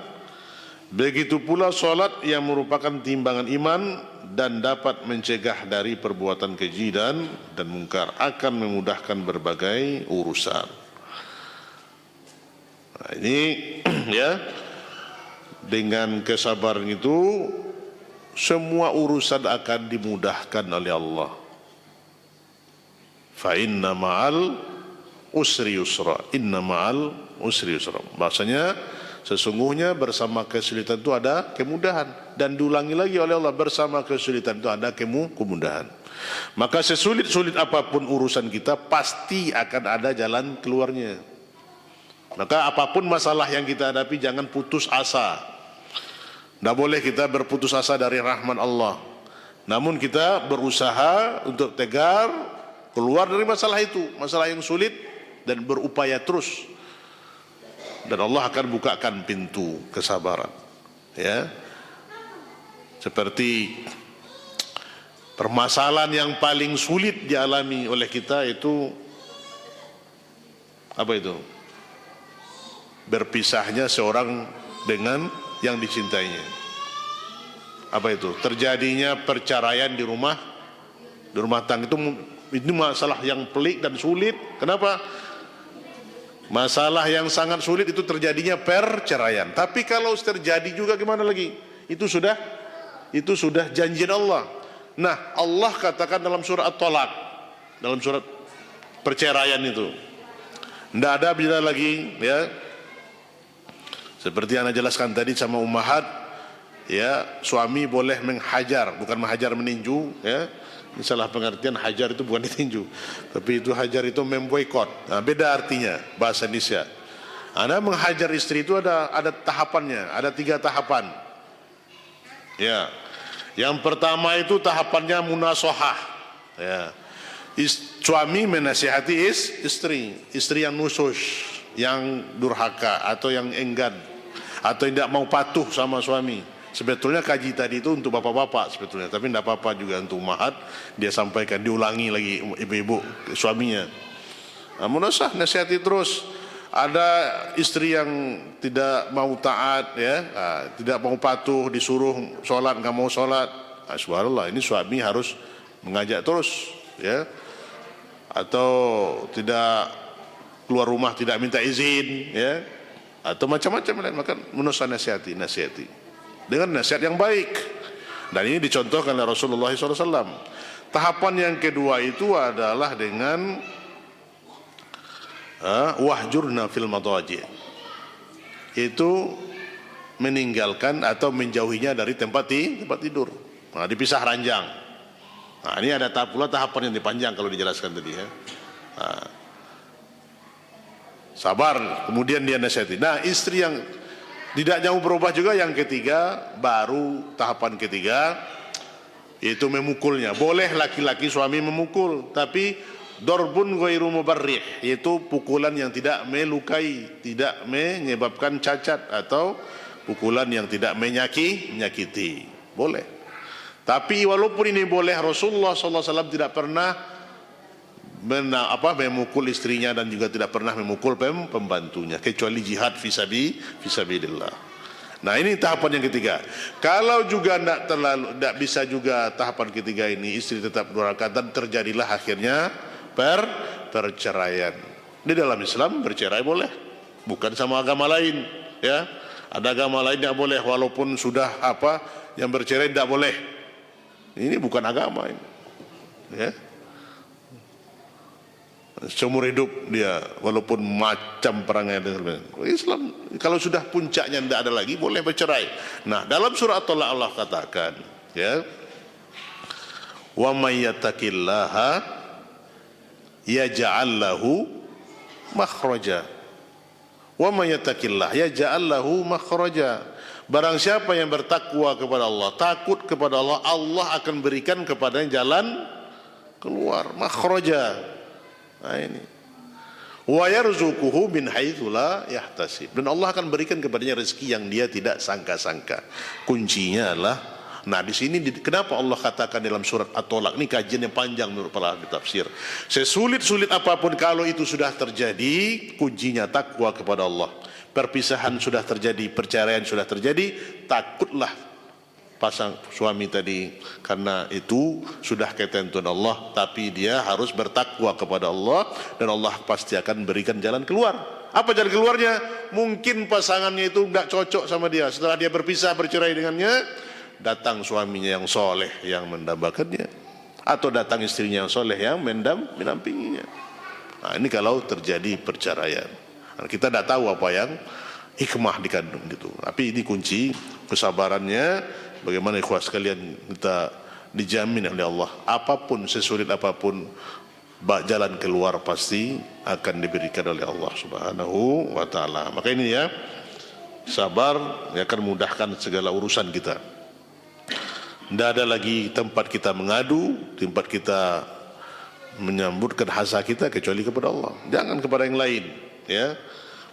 Begitu pula solat yang merupakan timbangan iman dan dapat mencegah dari perbuatan keji dan mungkar, akan memudahkan berbagai urusan. Nah, ini ya, dengan kesabaran itu semua urusan akan dimudahkan oleh Allah. Fa inna ma'al usri yusra, inna ma'al usri yusra. Bahasanya sesungguhnya bersama kesulitan itu ada kemudahan, dan diulangi lagi oleh Allah, bersama kesulitan itu ada kemudahan. Maka sesulit-sulit apapun urusan kita, pasti akan ada jalan keluarnya. Maka apapun masalah yang kita hadapi, jangan putus asa. Tidak boleh kita berputus asa dari rahmat Allah. Namun kita berusaha untuk tegar keluar dari masalah itu, masalah yang sulit, dan berupaya terus. Dan Allah akan bukakan pintu kesabaran. Ya, seperti permasalahan yang paling sulit dialami oleh kita itu apa itu? Berpisahnya seorang dengan yang dicintainya. Apa itu? Terjadinya perceraian di rumah tangga itu masalah yang pelik dan sulit. Kenapa? Masalah yang sangat sulit itu terjadinya perceraian. Tapi kalau terjadi juga gimana lagi? Itu sudah janji Allah. Nah, Allah katakan dalam surah At-Talaq, dalam surat perceraian itu, tidak ada bila lagi, ya. Seperti yang Anda jelaskan tadi sama ummahat, ya, suami boleh menghajar, bukan menghajar meninju, ya. Ini salah pengertian, hajar itu bukan ditinju, tapi itu hajar itu memboikot. Nah, beda artinya bahasa Indonesia. Anda menghajar istri itu ada tahapannya, ada 3 tahapan. Ya, yang pertama itu tahapannya munasohah. Ya, Suami menasihati istri yang nusus, yang durhaka atau yang enggan atau yang tidak mau patuh sama suami. Sebetulnya kaji tadi itu untuk bapak-bapak sebetulnya, tapi tidak apa-apa juga untuk umahat dia sampaikan, diulangi lagi ibu-ibu suaminya. Munasah, nasihati terus. Ada istri yang tidak mau taat, ya, tidak mau patuh, disuruh sholat nggak mau sholat. Subhanallah, ini suami harus mengajak terus, ya. Atau tidak keluar rumah tidak minta izin, ya, atau macam-macam lain. Maka munasah, nasihati dengan nasihat yang baik. Dan ini dicontohkan oleh Rasulullah SAW. Tahapan yang kedua itu adalah dengan wahjurna fil madaji, itu meninggalkan atau menjauhinya dari tempat tidur. Nah, dipisah ranjang. Nah, ini ada pula tahapan yang dipanjang kalau dijelaskan tadi, ya. Nah, sabar, kemudian dia nasihati. Nah, istri yang tidak jauh berubah juga yang ketiga, baru tahapan ketiga, yaitu memukulnya. Boleh laki-laki suami memukul, tapi dorbun ghairu mubarrih, yaitu pukulan yang tidak melukai, tidak menyebabkan cacat, atau pukulan yang tidak menyakiti. Boleh. Tapi walaupun ini boleh, Rasulullah SAW tidak pernah memukul istrinya dan juga tidak pernah memukul pembantunya, kecuali jihad fisabilillah. Nah, ini tahapan yang ketiga. Kalau juga tidak bisa juga tahapan ketiga ini, istri tetap durhaka dan terjadilah akhirnya perceraian. Di dalam Islam bercerai boleh, bukan sama agama lain, ya. Ada agama lain tidak boleh, walaupun sudah yang bercerai tidak boleh. Ini bukan agama ini, ya. Seumur hidup dia, walaupun macam perangai dengan Islam, kalau sudah puncaknya tidak ada lagi, boleh bercerai. Nah, dalam surah At-Talaq Allah katakan, ya, wa may yattaqillaha yaj'al lahu makhraja, wa may yattaqillah yaj'al lahu makhraja. Barang siapa yang bertakwa kepada Allah, takut kepada Allah, Allah akan berikan kepadanya jalan keluar, makhraja. Nah, ini wa yarzuquhu min haitsu la yahtasib, dan Allah akan berikan kepadanya rezeki yang dia tidak sangka-sangka. Kuncinya adalah, nah, di sini kenapa Allah katakan dalam surat At-Talaq, ini kajian yang panjang menurut para ahli tafsir. Sesulit-sulit apapun, kalau itu sudah terjadi, kuncinya takwa kepada Allah. Perpisahan sudah terjadi, perceraian sudah terjadi, takutlah pasang suami tadi, karena itu sudah ketentuan Allah. Tapi dia harus bertakwa kepada Allah, dan Allah pasti akan berikan jalan keluar. Apa jalan keluarnya? Mungkin pasangannya itu tidak cocok sama dia. Setelah dia bercerai dengannya, datang suaminya yang soleh yang mendambakannya, atau datang istrinya yang soleh yang mendampinginya. Nah, ini kalau terjadi perceraian. Nah, kita tidak tahu apa yang hikmah dikandung gitu. Tapi ini kunci kesabarannya. Bagaimana ikhwah sekalian, kita dijamin oleh Allah, apapun, sesulit apapun, jalan keluar pasti akan diberikan oleh Allah Subhanahu wa ta'ala. Maka ini, ya, sabar yang akan memudahkan segala urusan kita. Tidak ada lagi tempat kita mengadu, tempat kita menyambutkan hasa kita, kecuali kepada Allah, jangan kepada yang lain, ya.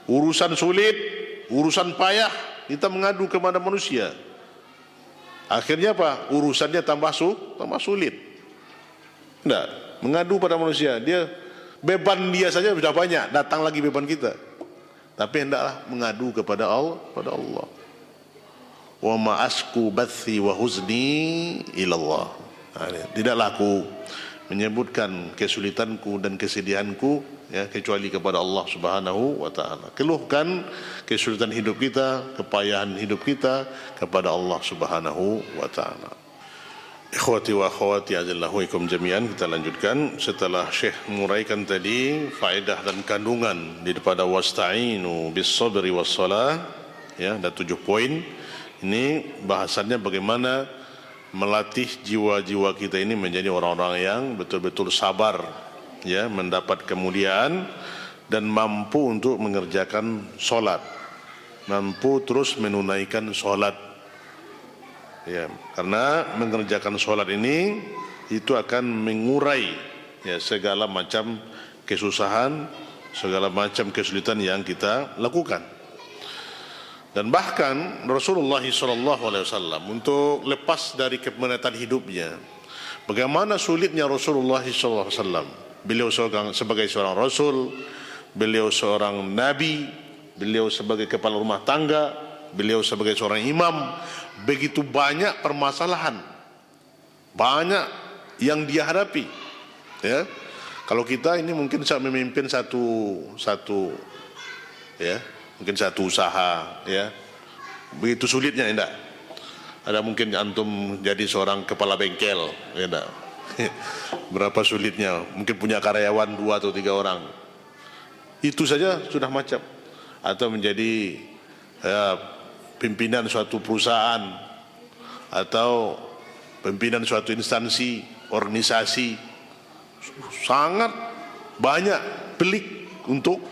Urusan sulit, urusan payah, kita mengadu kepada manusia. Akhirnya apa? Urusannya tambah sulit. Tidak, mengadu pada manusia, dia beban dia saja sudah banyak, datang lagi beban kita. Tapi hendaklah mengadu kepada Allah. Wa ma asku bathi wa huzni ilallah. Tidaklah aku menyebutkan kesulitanku dan kesedihanku, ya, kecuali kepada Allah Subhanahu wa ta'ala. Keluhkan kesulitan hidup kita, kepayahan hidup kita kepada Allah Subhanahu wa ta'ala. Ikhwati wa akhwati azallahu ikum jami'an, kita lanjutkan setelah Syekh menguraikan tadi faedah dan kandungan daripada wasta'inu bis sabri was salah, ya, ada 7 poin. Ini bahasannya bagaimana melatih jiwa-jiwa kita ini menjadi orang-orang yang betul-betul sabar, ya, mendapat kemuliaan dan mampu untuk mengerjakan solat, mampu terus menunaikan solat, ya, karena mengerjakan solat ini itu akan mengurai ya segala macam kesusahan, segala macam kesulitan yang kita lakukan. Dan bahkan Rasulullah SAW untuk lepas dari kepenatan hidupnya, bagaimana sulitnya Rasulullah SAW. Beliau sebagai seorang Rasul, beliau seorang Nabi, beliau sebagai kepala rumah tangga, beliau sebagai seorang imam, begitu banyak permasalahan, banyak yang dia hadapi. Ya, kalau kita ini mungkin bisa memimpin satu ya, mungkin satu usaha, ya, begitu sulitnya, enggak? Ada mungkin antum jadi seorang kepala bengkel, ya enggak? Berapa sulitnya, mungkin punya karyawan 2 atau 3 orang, itu saja sudah macam. Atau menjadi pimpinan suatu perusahaan atau pimpinan suatu instansi, organisasi, sangat banyak pelik untuk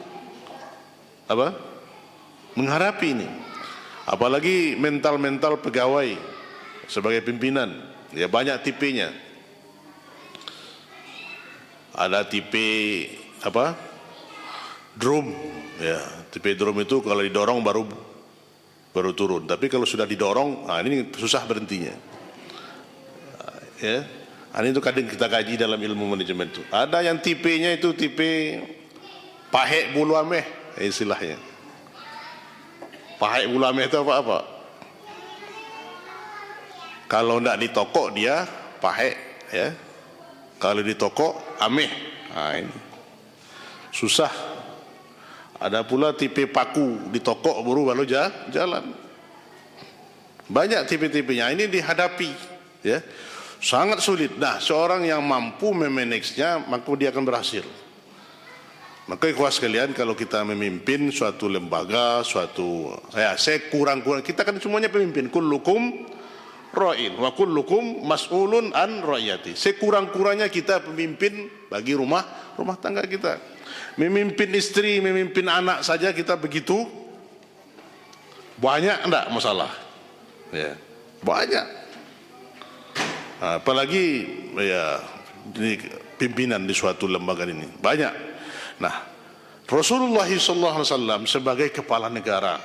menghadapi ini. Apalagi mental pegawai sebagai pimpinan, ya banyak tipenya. Ada tipe drum, ya, tipe drum itu kalau didorong baru turun. Tapi kalau sudah didorong, ini susah berhentinya. Ya, ini itu kadang kita kaji dalam ilmu manajemen itu. Ada yang tipenya itu tipe pahe bulu ameh, istilahnya. Pahe bulu ameh itu apa? Kalau tidak ditokok dia pahe, ya. Kalau ditokok ameh, ini susah. Ada pula tipe paku, ditokok baru jalan. Banyak tipe-tipenya. Ini dihadapi, ya, sangat sulit. Nah, seorang yang mampu memanagenya, maka dia akan berhasil. Maka ikhwah sekalian, kalau kita memimpin suatu lembaga, sekurang-kurang, kita kan semuanya pemimpin. Kullukum ra'in wa kullukum mas'ulun an ra'iyati. Sekurang-kurangnya kita pemimpin bagi rumah tangga kita. Memimpin istri, memimpin anak saja kita begitu banyak, enggak masalah, ya, banyak. Apalagi ya ini pimpinan di suatu lembaga ini banyak. Nah, Rasulullah SAW sebagai kepala negara,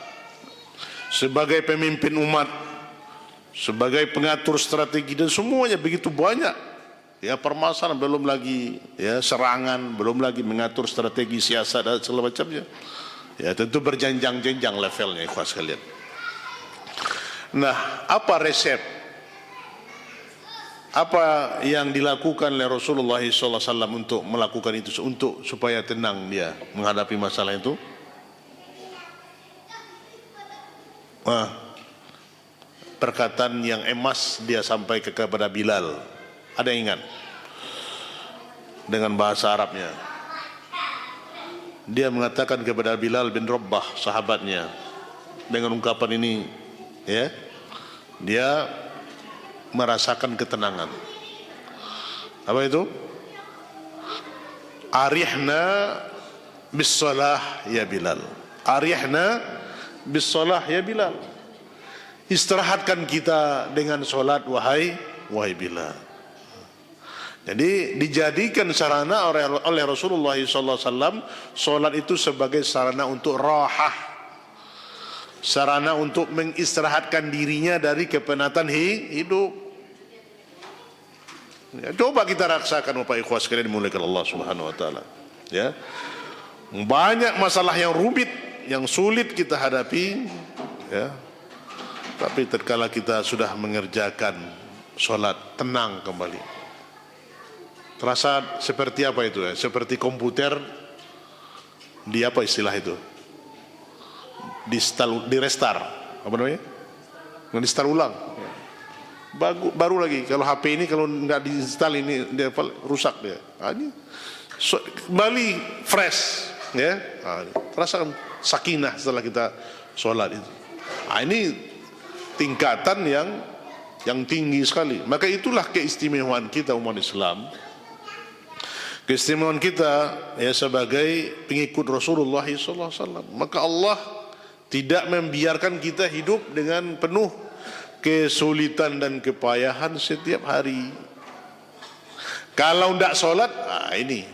sebagai pemimpin umat, sebagai pengatur strategi dan semuanya begitu banyak. Ya, permasalahan, belum lagi ya serangan, belum lagi mengatur strategi siasat dan segala macamnya. Ya, tentu berjenjang-jenjang levelnya, ikhwah sekalian. Nah, apa resep? Apa yang dilakukan oleh Rasulullah SAW untuk melakukan itu, untuk supaya tenang dia menghadapi masalah itu? Perkataan yang emas dia sampaikan kepada Bilal. Ada yang ingat? Dengan bahasa Arabnya. Dia mengatakan kepada Bilal bin Rabbah, sahabatnya, dengan ungkapan ini, ya, dia merasakan ketenangan. Apa itu? Arihna bis-salah ya Bilal. Arihna bis-salah ya Bilal. Istirahatkan kita dengan solat wahai Bilal. Jadi dijadikan sarana oleh Rasulullah SAW, solat itu sebagai sarana untuk rahah, sarana untuk mengistirahatkan dirinya dari kepenatan hidup. Ya, coba kita rasakan Bapak ikhwah sekalian dimuliakan Allah Subhanahu Wa Taala. Ya, banyak masalah yang rumit, yang sulit kita hadapi. Ya, tapi tatkala kita sudah mengerjakan solat, tenang kembali. Terasa seperti apa itu ya? Seperti komputer di apa istilah itu? Di restart, apa namanya? Di start ulang. Baru lagi. Kalau HP ini kalau nggak diinstal ini dia rusak dia. Ini kembali fresh, ya. Terasa sakinah setelah kita sholat itu. Ini tingkatan yang tinggi sekali. Maka itulah keistimewaan kita umat Islam. Keistimewaan kita ya sebagai pengikut Rasulullah SAW. Maka Allah tidak membiarkan kita hidup dengan penuh kesulitan dan kepayahan setiap hari. Kalau tidak sholat, ini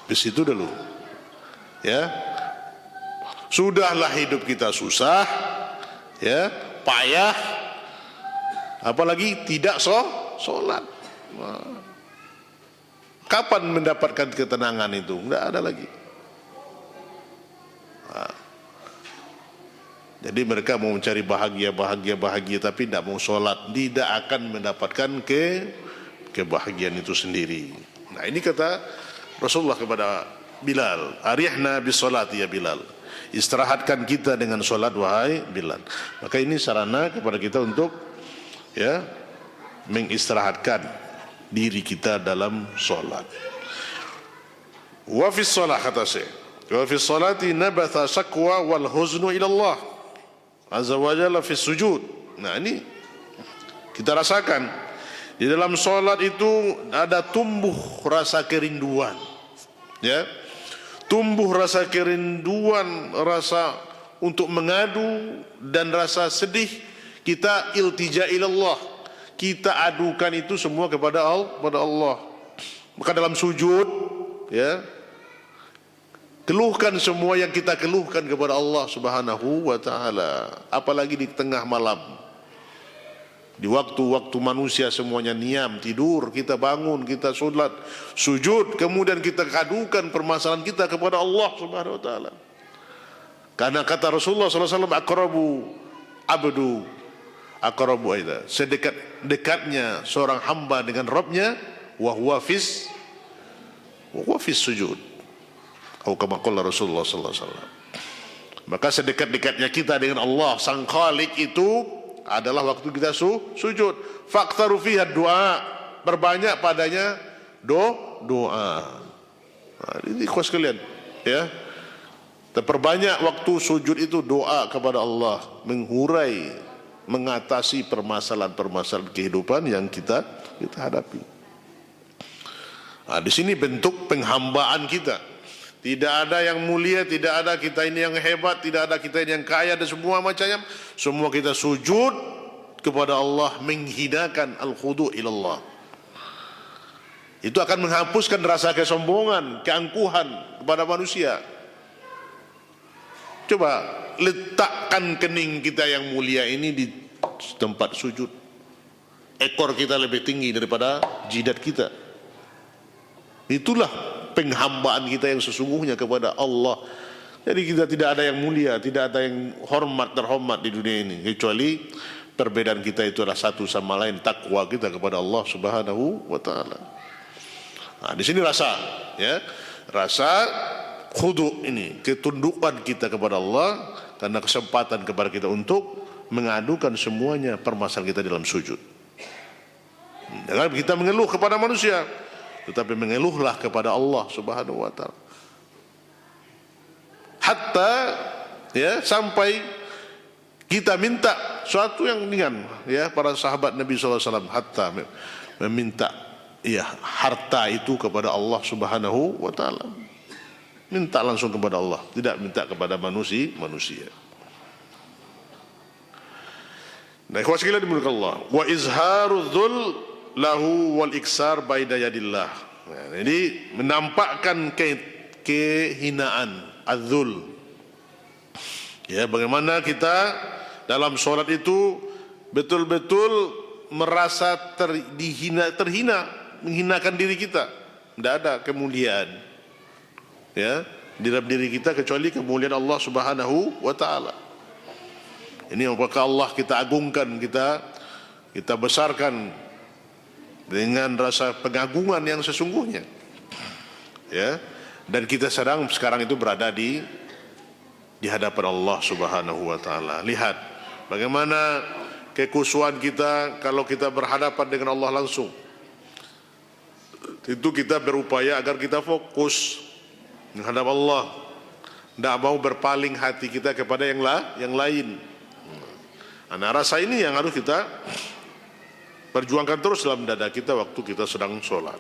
di situ dulu. Ya, sudahlah hidup kita susah, ya, payah, apalagi tidak sholat. Kapan mendapatkan ketenangan itu? Tidak ada lagi. Jadi mereka mau mencari bahagia, tapi tidak mau sholat, tidak akan mendapatkan kebahagiaan itu sendiri. Nah, ini kata Rasulullah kepada Bilal, arihna bis salati ya Bilal, istirahatkan kita dengan sholat wahai Bilal. Maka ini sarana kepada kita untuk ya mengistirahatkan diri kita dalam sholat. Wa fis shalah, kata Syekh, wa fis salati nabatha syakwa wal huznu ila Allah azza wa jalla fis sujud. Nah, ini kita rasakan di dalam sholat itu ada tumbuh rasa kerinduan, ya, tumbuh rasa kerinduan, rasa untuk mengadu dan rasa sedih. Kita iltija ilallah, kita adukan itu semua kepada Allah. Maka dalam sujud, ya, keluhkan semua yang kita keluhkan kepada Allah Subhanahu wa taala. Apalagi di tengah malam, di waktu-waktu manusia semuanya niam, tidur, kita bangun, kita sholat, sujud, kemudian kita kadukan permasalahan kita kepada Allah Subhanahu wa taala. Karena kata Rasulullah SAW, aqrabu aida, sedekat-dekatnya seorang hamba dengan Rabbnya, wa huwa fis sujud. Atau kama qala Rasulullah SAW. Maka sedekat-dekatnya kita dengan Allah Sang Khalik itu adalah waktu kita sujud. Faktharu fiha doa, berbanyak padanya doa. Nah, ini ikhwas sekalian, ya, terperbanyak waktu sujud itu doa kepada Allah, menghurai, mengatasi permasalahan-permasalahan kehidupan yang kita hadapi. Nah, di sini bentuk penghambaan kita. Tidak ada yang mulia, tidak ada kita ini yang hebat, tidak ada kita ini yang kaya dan semua macamnya. Semua kita sujud kepada Allah, menghinakan al-khudu' ilallah. Itu akan menghapuskan rasa kesombongan, keangkuhan kepada manusia. Coba letakkan kening kita yang mulia ini di tempat sujud. Ekor kita lebih tinggi daripada jidat kita. Itulah penghambaan kita yang sesungguhnya kepada Allah. Jadi kita tidak ada yang mulia, tidak ada yang terhormat di dunia ini, kecuali perbedaan kita itu adalah satu sama lain, takwa kita kepada Allah Subhanahu wa taala. Nah, di sini rasa, ya, rasa khudu ini, ketundukan kita kepada Allah, karena kesempatan kepada kita untuk mengadukan semuanya permasalahan kita dalam sujud. Jangan kita mengeluh kepada manusia, tetapi mengeluhlah kepada Allah Subhanahu wa taala. Hatta, ya, sampai kita minta suatu yang ringan, ya, para sahabat Nabi SAW hatta meminta, ya, harta itu kepada Allah Subhanahu wa taala. Minta langsung kepada Allah, tidak minta kepada manusia. Nah, ikhwas sekalian dimuliakan Allah, wa izharu dzul lahu wal iksar baina yadillah. Nah, jadi menampakkan kehinaan, adzul, ya, bagaimana kita dalam sholat itu betul-betul merasa terhina, menghinakan diri kita. Tidak ada kemuliaan, ya, di dalam diri kita kecuali kemuliaan Allah Subhanahu wa taala. Ini apakah Allah kita agungkan, kita besarkan dengan rasa pengagungan yang sesungguhnya, ya, dan kita sekarang itu berada di hadapan Allah Subhanahu wa taala. Lihat bagaimana kekhusyuan kita kalau kita berhadapan dengan Allah langsung. Itu kita berupaya agar kita fokus menghadap Allah, tidak mau berpaling hati kita kepada yang lain. Nah, rasa ini yang harus kita perjuangkan terus dalam dada kita waktu kita sedang sholat.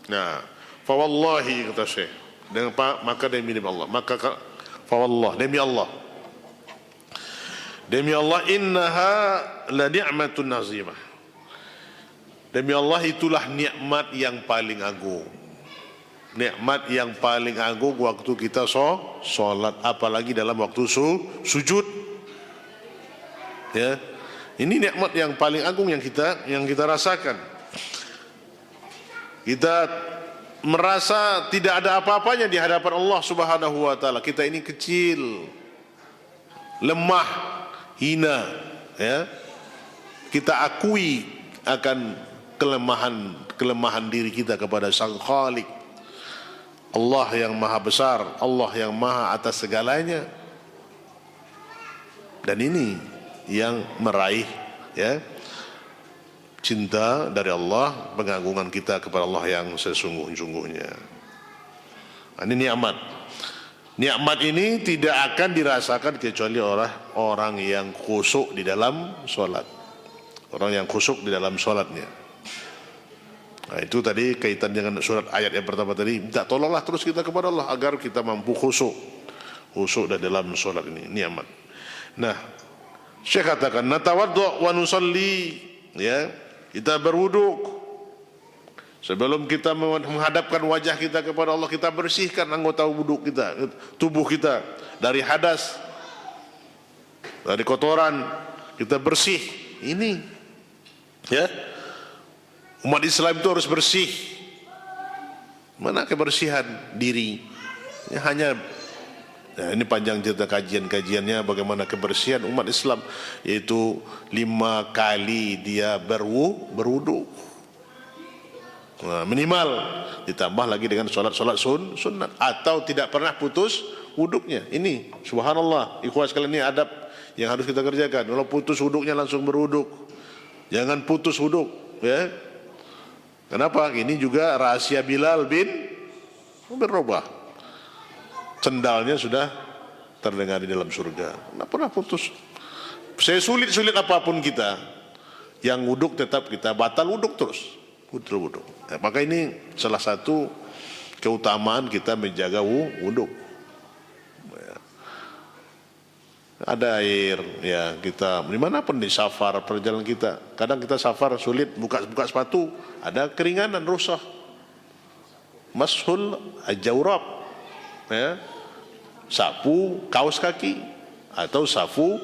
Nah, fawallahi, kata Syekh, dengan maka demi Allah, maka fawallah, demi Allah, innaha la ni'matun azimah. Demi Allah, itulah nikmat yang paling agung. Nikmat yang paling agung waktu kita sholat, apalagi dalam waktu sujud. Ya, ini nikmat yang paling agung yang kita rasakan. Kita merasa tidak ada apa-apanya di hadapan Allah Subhanahu wa taala. Kita ini kecil, lemah, hina, ya. Kita akui akan kelemahan diri kita kepada Sang Khalik, Allah yang maha besar, Allah yang maha atas segalanya. Dan ini yang meraih, ya, cinta dari Allah, pengagungan kita kepada Allah yang sesungguh-sungguhnya. Ini nikmat. Nikmat ini tidak akan dirasakan kecuali orang yang khusyuk di dalam sholat. Orang yang khusyuk di dalam sholatnya. Nah, itu tadi kaitan dengan surat ayat yang pertama tadi. Minta tolonglah terus kita kepada Allah agar kita mampu khusyuk di dalam sholat ini. Nikmat. Nah, Syekh katakan natawaddu wa nusalli, ya, kita berwuduk. Sebelum kita menghadapkan wajah kita kepada Allah, kita bersihkan anggota wuduk kita, tubuh kita dari hadas, dari kotoran. Kita bersih. Ini, ya, umat Islam itu harus bersih. Mana kebersihan diri? Ya, hanya ini panjang cerita kajiannya bagaimana kebersihan umat Islam, yaitu 5 kali dia berwudu. Nah, minimal, ditambah lagi dengan sholat sunat, atau tidak pernah putus wuduknya. Ini subhanallah, ikhwas sekalian, ini adab yang harus kita kerjakan. Kalau putus wuduknya langsung berwuduk, jangan putus wuduk, ya. Kenapa? Ini juga rahasia Bilal bin Rabah. Sendalnya sudah terdengar di dalam surga. Tidak pernah putus. Sesulit apapun kita, yang wuduk tetap kita batal wuduk terus. Wuduk. Ya, maka ini salah satu keutamaan kita menjaga wuduk. Ya. Ada air, ya, kita dimanapun di safar perjalanan kita. Kadang kita safar sulit buka sepatu, ada keringanan rusak. Mashul ajawrab, ya, sapu kaos kaki, atau safu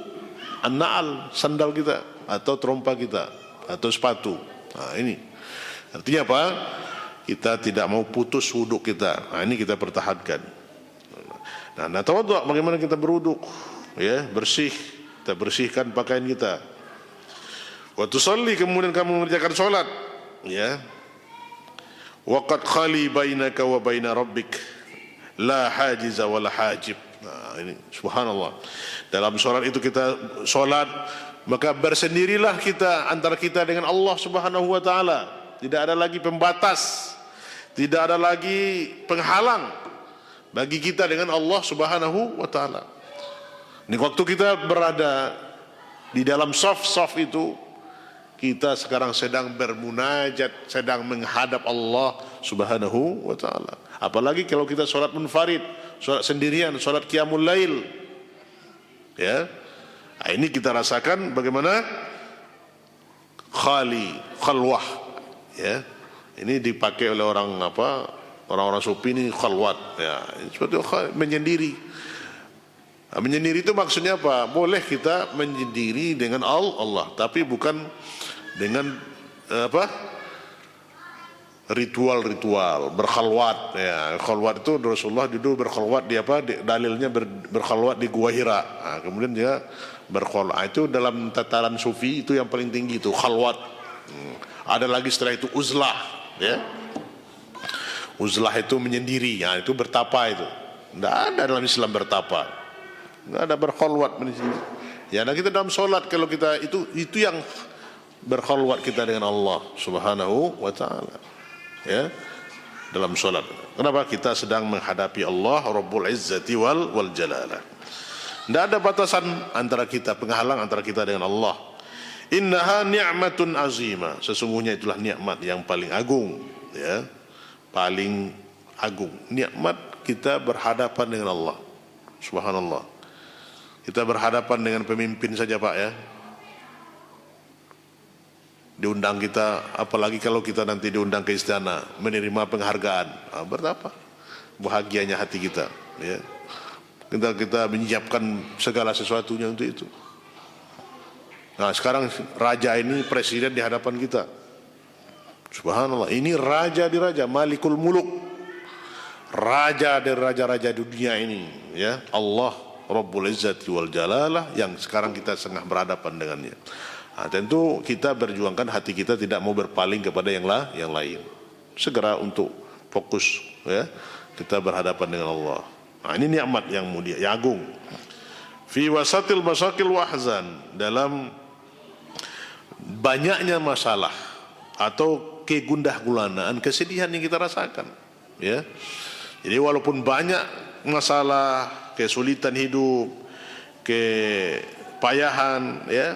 an-na'al, sandal kita, atau trompa kita, atau sepatu. Nah, ini artinya apa? Kita tidak mau putus wuduk kita. Nah, ini kita pertahankan. Nah, tawadhu, bagaimana kita berwuduk? Ya, bersih. Kita bersihkan pakaian kita. Wa tusalli, kemudian kamu mengerjakan salat, ya. Wa qad khali bainaka wa baina rabbik la hajiza wa la hajib. Nah, ini subhanallah. Dalam salat itu kita salat, maka bersendirilah kita antara kita dengan Allah Subhanahu wa taala. Tidak ada lagi pembatas, tidak ada lagi penghalang bagi kita dengan Allah Subhanahu wa taala. Ini waktu kita berada di dalam saf itu, kita sekarang sedang bermunajat, sedang menghadap Allah Subhanahu wa taala. Apalagi kalau kita sholat munfarid, sholat sendirian, sholat qiyamul lail, ya. Nah, ini kita rasakan bagaimana khalwah, ya. Ini dipakai oleh orang-orang sufi ini, khalwat, ya. Seperti menyendiri. Menyendiri itu maksudnya apa? Boleh kita menyendiri dengan Allah, tapi bukan dengan ritual berkhalwat, ya. Khalwat itu Rasulullah dulu berkhalwat di dalilnya berkhalwat di Gua Hira. Nah, kemudian dia berkhalwat. Itu dalam tataran sufi itu yang paling tinggi, itu khalwat. Ada lagi setelah itu uzlah, ya. Uzlah itu menyendiri, ya, itu bertapa itu. Tidak ada dalam Islam bertapa. Enggak ada berkhalwat menyendiri. Ya, nah kita dalam solat, kalau kita itu yang berkhalwat kita dengan Allah Subhanahu wa taala, ya, dalam solat. Kenapa? Kita sedang menghadapi Allah Rabbul Izzati wal Jalalah. Tidak ada batasan antara kita, penghalang antara kita dengan Allah. Innaha ni'matun azimah, sesungguhnya itulah nikmat yang paling agung, ya, paling agung. Nikmat kita berhadapan dengan Allah. Subhanallah. Kita berhadapan dengan pemimpin saja, Pak, ya. diundang kita, apalagi kalau kita nanti diundang ke istana menerima penghargaan. Betapa bahagianya hati kita, ya. Kita menyiapkan segala sesuatunya untuk itu. Nah, sekarang raja ini presiden di hadapan kita. Subhanallah, ini raja di raja, Malikul Muluk, raja dari raja-raja dunia ini, ya, Allah Rabbul Izzati wal Jalalah, yang sekarang kita setengah berhadapan dengannya. Nah, tentu kita berjuangkan hati kita tidak mau berpaling kepada yang lain. Segera untuk fokus, ya, kita berhadapan dengan Allah. Nah, ini nikmat yang mulia, yang agung. Fi wasatil masakil wahzan, dalam banyaknya masalah atau kegundah gulanaan, kesedihan yang kita rasakan, ya. Jadi walaupun banyak masalah, kesulitan hidup, kepayahan, ya,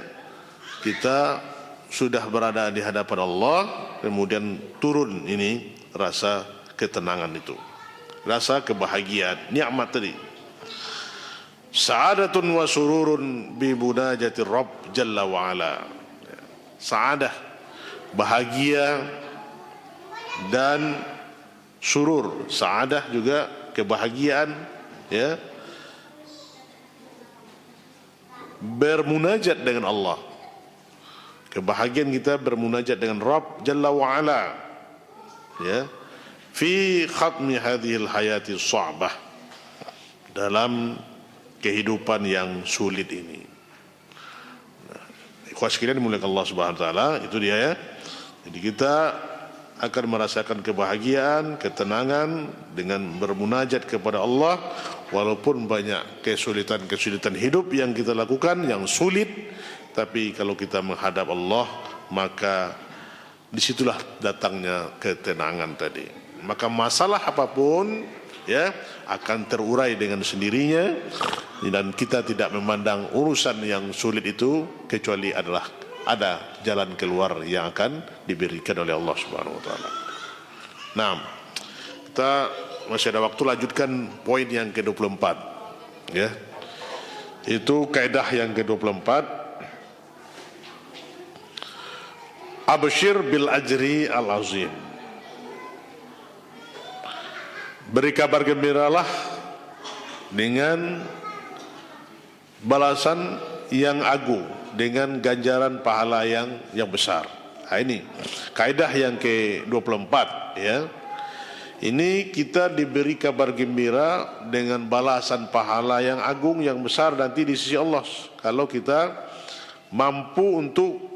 kita sudah berada di hadapan Allah, kemudian turun ini rasa ketenangan itu, rasa kebahagiaan, nikmat tadi. Sa'adatun wa sururun bi munajati Rabb Jalla wa Ala. Sa'adah, bahagia, dan surur. Sa'adah juga kebahagiaan, ya, bermunajat dengan Allah. Kebahagiaan kita bermunajat dengan Rabb Jalla wa Ala, ya, fi khatmi hadhil hayati sa'bah, dalam kehidupan yang sulit ini. Nah, ikhwas sekalian dimuliakan Allah Subhanahu wa taala, itu dia, ya. Jadi kita akan merasakan kebahagiaan, ketenangan dengan bermunajat kepada Allah, walaupun banyak kesulitan-kesulitan hidup yang kita lakukan yang sulit, tapi kalau kita menghadap Allah, maka disitulah datangnya ketenangan tadi. Maka masalah apapun, ya, akan terurai dengan sendirinya, dan kita tidak memandang urusan yang sulit itu kecuali adalah ada jalan keluar yang akan diberikan oleh Allah Subhanahu wa taala. Nah, kita masih ada waktu, lanjutkan poin yang ke-24, ya. Itu kaidah yang ke-24. Abshir bil ajri al-azim. Beri kabar gembiralah dengan balasan yang agung, dengan ganjaran pahala yang besar. Nah, ini kaidah yang ke-24, ya. Ini kita diberi kabar gembira dengan balasan pahala yang agung, yang besar nanti di sisi Allah, kalau kita mampu untuk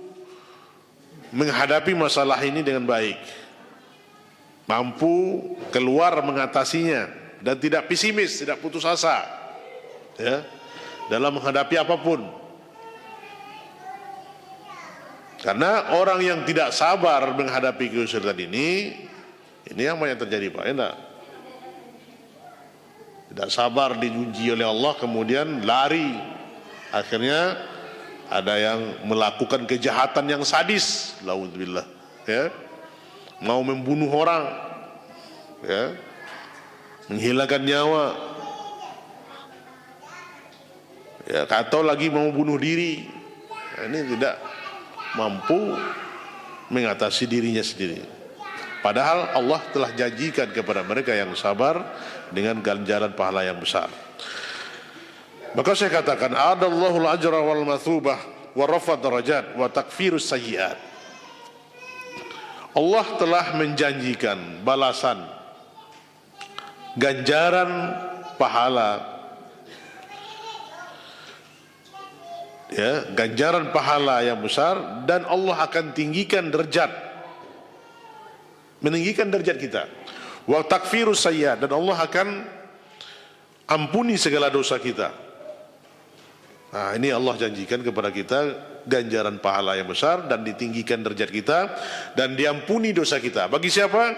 menghadapi masalah ini dengan baik, mampu keluar mengatasinya, dan tidak pesimis, tidak putus asa, ya, dalam menghadapi apapun. Karena orang yang tidak sabar menghadapi kesulitan ini yang banyak terjadi, Pak, enak. Tidak sabar diuji oleh Allah, kemudian lari, akhirnya ada yang melakukan kejahatan yang sadis, laudzubillah, ya, mau membunuh orang, ya, menghilangkan nyawa, ya, atau lagi mau bunuh diri. Nah, ini tidak mampu mengatasi dirinya sendiri, padahal Allah telah janjikan kepada mereka yang sabar dengan ganjaran pahala yang besar. Maka saya katakan, adallahul ajra wal mathubah wa rafa darajat wa takfirus sayyiat. Allah telah menjanjikan balasan, ganjaran pahala, ya, ganjaran pahala yang besar, dan Allah akan tinggikan derajat, meninggikan derajat kita. Wa takfirus sayyiat, dan Allah akan ampuni segala dosa kita. Nah, ini Allah janjikan kepada kita ganjaran pahala yang besar, dan ditinggikan derajat kita, dan diampuni dosa kita. Bagi siapa?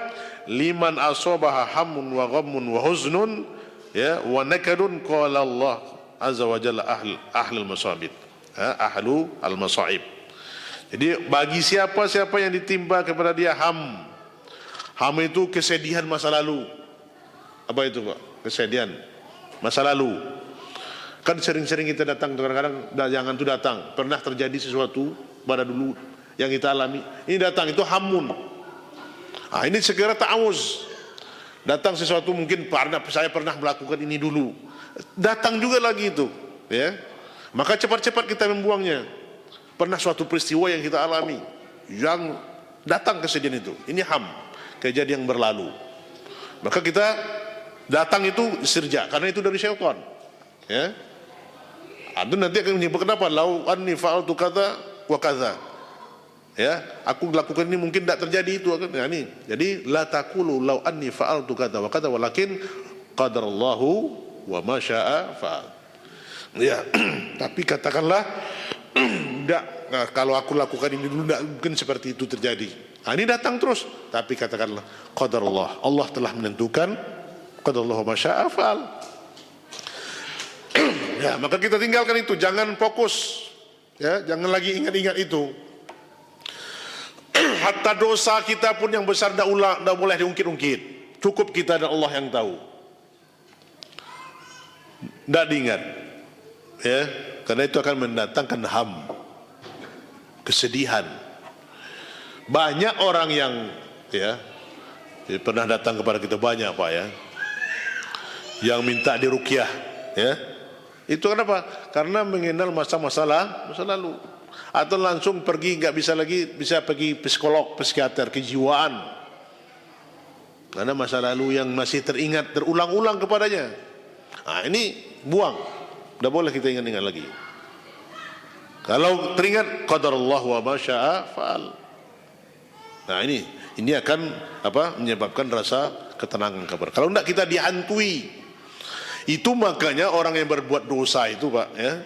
Liman asobaha hamun wa ghammun wa huznun, ya, wa nakadun, qala Allah azza wa jalla ahlul masabit, ahlu al-masaib. Jadi bagi siapa yang ditimpa kepada dia ham itu kesedihan masa lalu. Apa itu, Pak? Kesedihan masa lalu. Kan sering-sering kita datang, kadang-kadang jangan tuh datang, pernah terjadi sesuatu pada dulu yang kita alami. Ini datang itu hamun. Ini segera ta'awuz. Datang sesuatu mungkin saya pernah melakukan ini dulu. Datang juga lagi itu, ya. Maka cepat-cepat kita membuangnya. Pernah suatu peristiwa yang kita alami, yang datang kesedihan itu. Ini kejadian yang berlalu. Maka kita datang itu istirja, karena itu dari syaitan. Ya. Itu nanti akan menyebut kenapa? Lau anni fa'altu kata wa kaza. Ya, aku lakukan ini mungkin tidak terjadi itu. Ya, ini. Jadi la taqulu lau anni fa'altu kata wa kaza walakin qadarallahu wa ma syaa fa'al. Ya, tapi katakanlah tidak, kalau aku lakukan ini dulu tidak mungkin seperti itu terjadi. Ini datang terus, tapi katakanlah qadarullah, Allah telah menentukan, qadarullah wa ma syaa fa'al. Ya, maka kita tinggalkan itu, jangan fokus, ya, jangan lagi ingat-ingat itu. Hatta dosa kita pun yang besar tidak boleh diungkit-ungkit. Cukup kita dan Allah yang tahu. Tidak diingat, ya, karena itu akan mendatangkan kesedihan. Banyak orang yang pernah datang kepada kita, banyak Pak, ya, yang minta diruqyah, ya. Itu kenapa? Karena mengenal masa lalu. Atau langsung pergi, nggak bisa lagi, bisa pergi psikolog, psikiater, kejiwaan. Karena masa lalu yang masih teringat, terulang-ulang kepadanya. Ini buang. Tidak boleh kita ingat-ingat lagi. Kalau teringat, qadarullah wa ma syaa fa'al. Ini akan menyebabkan rasa ketenangan kabar. Kalau tidak kita dihantui. Itu makanya orang yang berbuat dosa itu Pak, ya,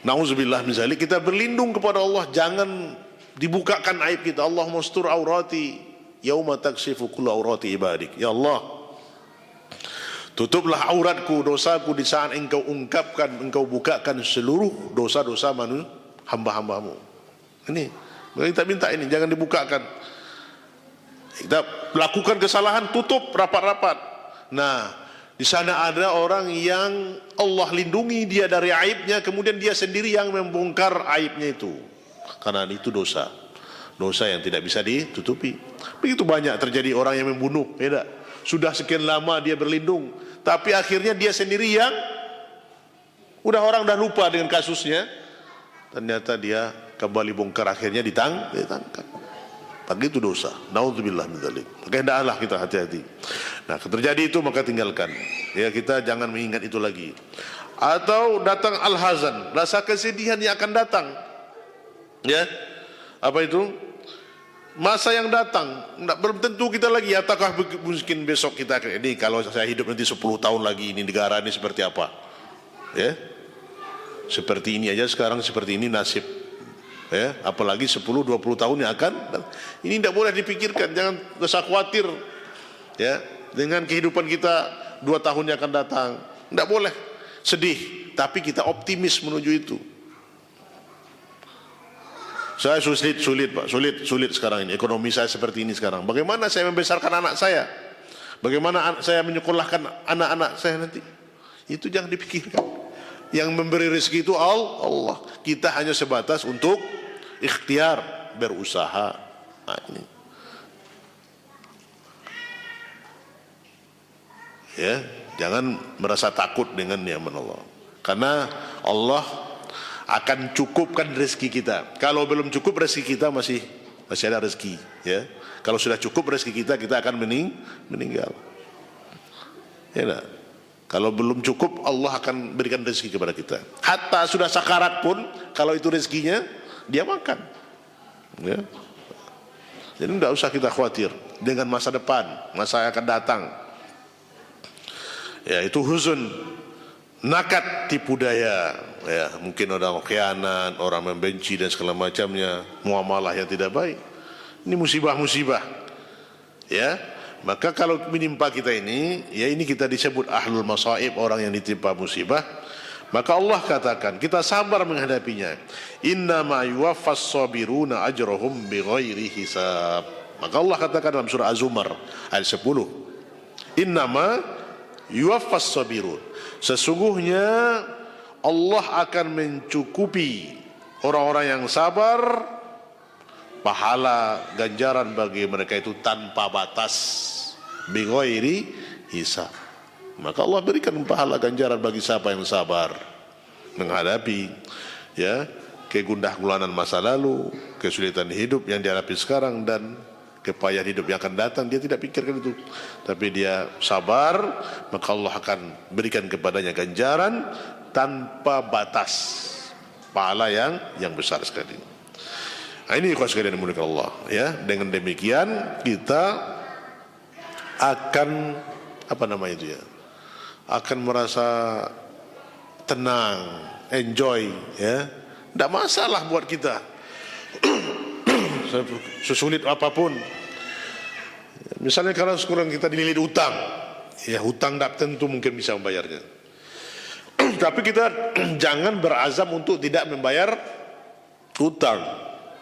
na'udzubillah min dzalik, kita berlindung kepada Allah, jangan dibukakan aib kita. Allahumma astur aurati yauma takshifu kullu aurati ibadik. Ya Allah, tutuplah auratku, dosaku di saat engkau ungkapkan, engkau bukakan seluruh dosa-dosa hamba-hambamu. Ini kita minta, ini jangan dibukakan. Kita lakukan kesalahan, tutup rapat-rapat. Nah, di sana ada orang yang Allah lindungi dia dari aibnya, kemudian dia sendiri yang membongkar aibnya itu. Karena itu dosa yang tidak bisa ditutupi. Begitu banyak terjadi orang yang membunuh, beda. Sudah sekian lama dia berlindung, tapi akhirnya dia sendiri yang orang dah lupa dengan kasusnya. Ternyata dia kembali bongkar, akhirnya ditangkap. Begitu dosa. Na'udzubillah min dzalik. Maka hendaklah kita hati-hati. Nah, terjadi itu maka tinggalkan. Ya, kita jangan mengingat itu lagi. Atau datang al-hazan, rasa kesedihan yang akan datang. Ya. Apa itu? Masa yang datang, belum tentu kita lagi. Ataukah mungkin besok kita ini, kalau saya hidup nanti 10 tahun lagi, ini negara ini seperti apa? Ya. Seperti ini aja sekarang, seperti ini nasib. Ya, apalagi 10-20 tahun yang akan. Ini tidak boleh dipikirkan, jangan usah khawatir, ya, dengan kehidupan kita 2 tahun yang akan datang. Tidak boleh sedih, tapi kita optimis menuju itu. Saya sulit Pak, sulit sekarang ini. Ekonomi saya seperti ini sekarang. Bagaimana saya membesarkan anak saya? Bagaimana saya menyekolahkan anak-anak saya nanti? Itu jangan dipikirkan. Yang memberi rezeki itu Allah. Kita hanya sebatas untuk ikhtiar, berusaha. Ini. Ya, jangan merasa takut dengan nikmat Allah. Karena Allah akan cukupkan rezeki kita. Kalau belum cukup rezeki kita masih ada rezeki, ya. Kalau sudah cukup rezeki kita akan meninggal. Ya, nah. Kalau belum cukup, Allah akan berikan rezeki kepada kita. Hatta sudah sakarat pun, kalau itu rezekinya, dia makan. Ya. Jadi tidak usah kita khawatir dengan masa depan, masa yang akan datang. Ya, itu huzun, nakat, tipu daya. Ya, mungkin orang khianat, orang membenci dan segala macamnya, muamalah yang tidak baik. Ini musibah-musibah. Ya. Maka kalau menimpa kita ini, ya ini kita disebut ahlul masaib, orang yang ditimpa musibah. Maka Allah katakan, kita sabar menghadapinya. Innama yuwaffas sabiruna ajrahum bighairi hisab. Maka Allah katakan dalam surah Az-Zumar ayat 10. Innama yuwaffas sabirun. Sesungguhnya Allah akan mencukupi, Orang-orang yang sabar, pahala ganjaran bagi mereka itu tanpa batas, bighairi hisab. Maka Allah berikan pahala ganjaran bagi siapa yang sabar menghadapi ya kegundah gulanan masa lalu, kesulitan hidup yang dihadapi sekarang, dan kepayahan hidup yang akan datang. Dia tidak pikirkan itu, tapi dia sabar, maka Allah akan berikan kepadanya ganjaran tanpa batas, pahala yang besar sekali. Nah, ini ikhwan sekalian yang dimuliakan Allah ya. Dengan demikian kita akan akan merasa tenang, enjoy ya. Tidak masalah buat kita sesulit apapun. Misalnya kalau sekarang kita dililit utang, ya hutang tidak tentu mungkin bisa membayarnya. Tapi kita jangan berazam untuk tidak membayar hutang,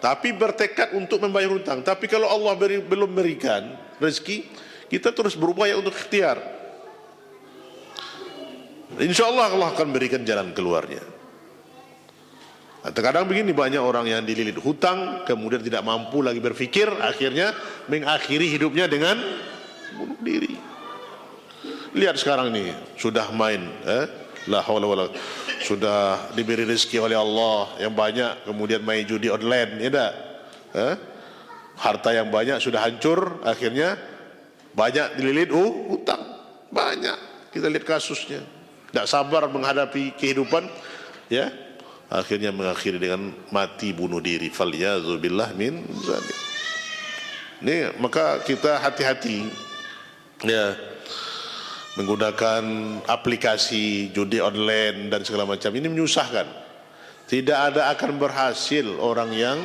tapi bertekad untuk membayar hutang. Tapi kalau Allah belum berikan rezeki, kita terus berupaya untuk ikhtiar. InsyaAllah Allah akan berikan jalan keluarnya. Terkadang begini, banyak orang yang dililit hutang, kemudian tidak mampu lagi berfikir, akhirnya mengakhiri hidupnya dengan bunuh diri. Lihat sekarang ini, sudah main la haula wala, sudah diberi rezeki oleh Allah yang banyak, kemudian main judi online, ya tak? Harta yang banyak sudah hancur, akhirnya banyak dililit hutang. Banyak kita lihat kasusnya, tidak sabar menghadapi kehidupan, ya, akhirnya mengakhiri dengan mati bunuh diri. Falyazubillah min zalik. Ini maka kita hati-hati ya menggunakan aplikasi judi online dan segala macam. Ini menyusahkan. Tidak ada akan berhasil orang yang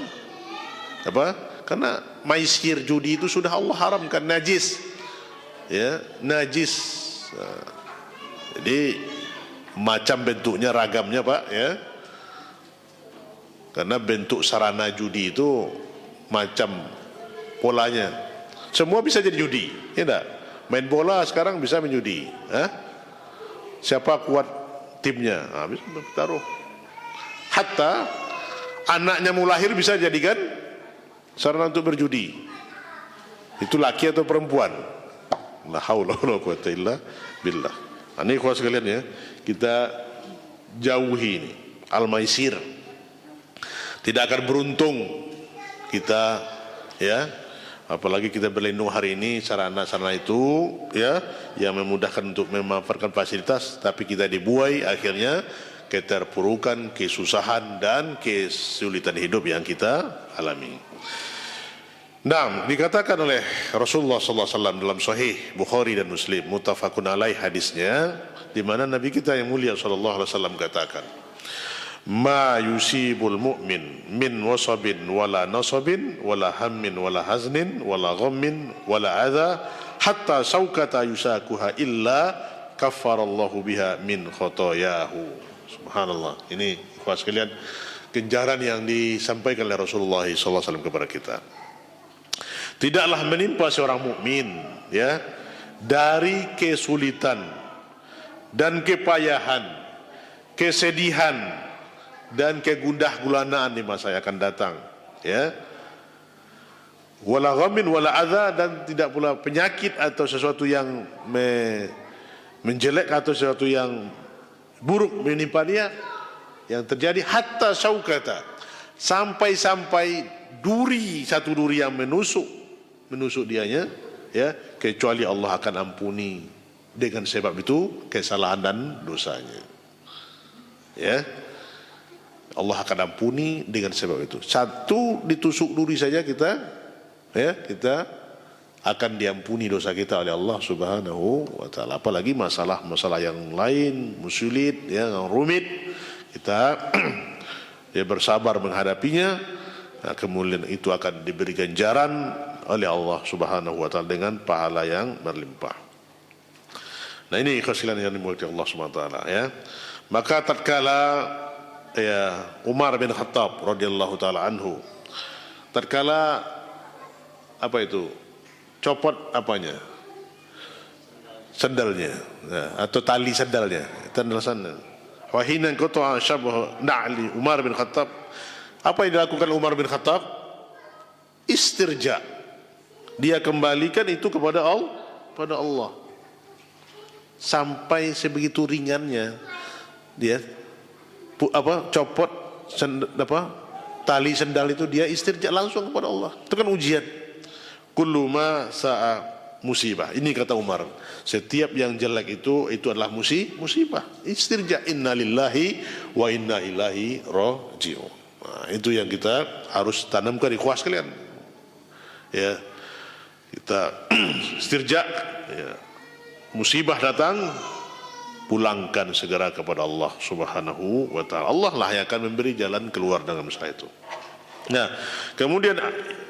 karena maisir judi itu sudah Allah haramkan, najis. Ya, najis. Jadi macam bentuknya, ragamnya Pak ya. Karena bentuk sarana judi itu macam polanya. Semua bisa jadi judi, ya enggak? Main bola sekarang bisa menjudi. Siapa kuat timnya, bisa bertaruh. Hatta anaknya mau lahir bisa jadikan sarana untuk berjudi. Itu laki atau perempuan. La haula wala quwwata illa billah. Ini ikhwan sekalian ya, kita jauhi ini al-maisir. Tidak akan beruntung kita ya, apalagi kita berlindung hari ini sarana-sarana itu ya yang memudahkan untuk memanfaatkan fasilitas, tapi kita dibuai akhirnya keterpurukan, kesusahan dan kesulitan hidup yang kita alami. Nah, dikatakan oleh Rasulullah SAW dalam Sahih Bukhari dan Muslim, muttafaqun alaih hadisnya, di mana Nabi kita yang mulia SAW katakan, ma yusibul mu'min min wasabin wala nasabin wala hammin wala haznin wala ghammin wala adha hatta saukata yusakuha illa kaffarallahu biha min khotoyahu. Subhanallah. Ini ikhwan sekalian, ganjaran yang disampaikan oleh Rasulullah SAW kepada kita. Tidaklah menimpa seorang mukmin ya dari kesulitan dan kepayahan, kesedihan dan kegundah gulanaan di masa yang akan datang ya, wala ghammin wala adza, dan tidak pula penyakit atau sesuatu yang menjelek atau sesuatu yang buruk menimpa dia yang terjadi, hatta syaukata, sampai duri, satu duri yang menusuk dianya ya, kecuali Allah akan ampuni dengan sebab itu kesalahan dan dosanya ya. Allah akan ampuni dengan sebab itu. Satu ditusuk duri saja kita akan diampuni dosa kita oleh Allah Subhanahu wa taala. Apalagi masalah yang lain, sulit ya, yang rumit, kita ya bersabar menghadapinya. Nah, kemudian itu akan diberi ganjaran oleh Allah Subhanahu wa taala dengan pahala yang berlimpah. Nah, ini khasilan yang dimulai Allah Subhanahu wa taala ya. Maka tatkala ya Umar bin Khattab radhiyallahu taala anhu, tatkala copot sandalnya atau tali sandalnya, sandal. Wahina qata'a syabh na'li Umar bin Khattab, Apa yang dilakukan Umar bin Khattab? Istirja. Dia kembalikan itu kepada Allah. Sampai sebegitu ringannya dia copot tali sendal itu, dia istirja langsung kepada Allah. Itu kan ujian. Kullu ma sa'a musibah. Ini kata Umar, setiap yang jelek itu adalah musibah. Istirja, inna lillahi wa inna ilaihi raji'un. Nah, itu yang kita harus tanamkan di ikhwas kalian. Ya, kita istirja, ya. Musibah datang, pulangkan segera kepada Allah Subhanahu wa ta'ala. Allah lah yang akan memberi jalan keluar dengan masalah itu. Nah, kemudian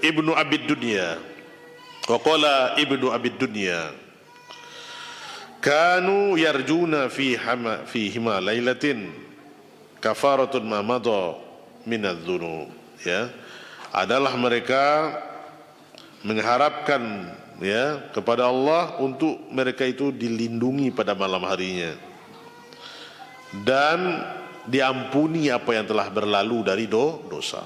Ibnu Abid Dunya, waqala Ibnu Abid Dunya, kanu yarjuna fi hima lailatin kafaratun ma madha minadz-dzunub. Ya, adalah mereka mengharapkan, ya, kepada Allah untuk mereka itu dilindungi pada malam harinya dan diampuni apa yang telah berlalu dari dosa.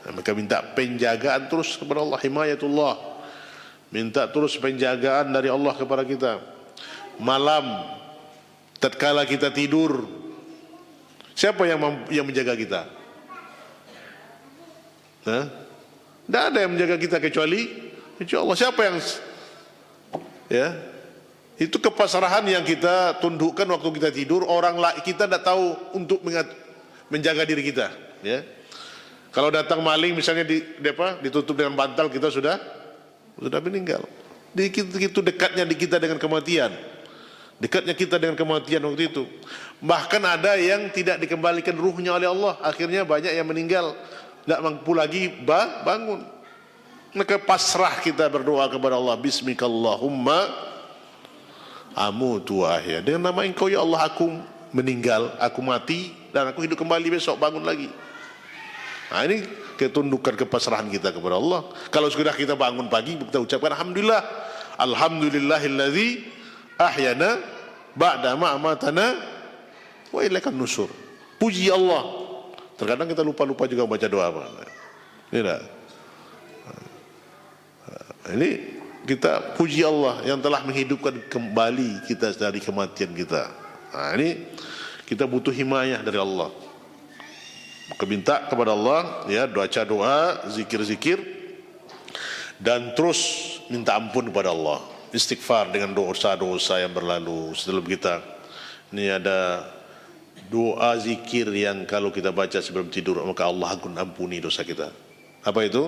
Mereka minta penjagaan terus kepada Allah, himayatullah, minta terus penjagaan dari Allah kepada kita. Malam tatkala kita tidur, siapa yang menjaga kita? Tidak ada yang menjaga kita kecuali Allah. Siapa yang, ya, itu kepasrahan yang kita tundukkan waktu kita tidur. Orang lain kita tidak tahu untuk menjaga diri kita, ya. Kalau datang maling misalnya ditutup dengan bantal, kita sudah meninggal. Begitu dekatnya kita dengan kematian. Dekatnya kita dengan kematian waktu itu. Bahkan ada yang tidak dikembalikan ruhnya oleh Allah. Akhirnya banyak yang meninggal, tidak mampu lagi bangun. Maka pasrah kita berdoa kepada Allah, bismikallahumma amutu wa ahya. Dengan nama Engkau ya Allah aku meninggal, aku mati, dan aku hidup kembali besok, bangun lagi. Nah, ini ketundukan kepasrahan kita kepada Allah. Kalau sudah kita bangun pagi, kita ucapkan alhamdulillah, alhamdulillahilladzi ahyana ba'da ma amatana wa ilaikan nusur. Puji Allah. Terkadang kita lupa juga baca doa apa. Ini dah. Ini kita puji Allah yang telah menghidupkan kembali kita dari kematian kita. Nah, ini kita butuh himayah dari Allah. Maka minta kepada Allah, ya, baca doa, zikir-zikir, dan terus minta ampun kepada Allah, istighfar dengan dosa-dosa yang berlalu sebelum kita. Ini ada doa zikir yang kalau kita baca sebelum tidur, maka Allah akan ampuni dosa kita. Apa itu?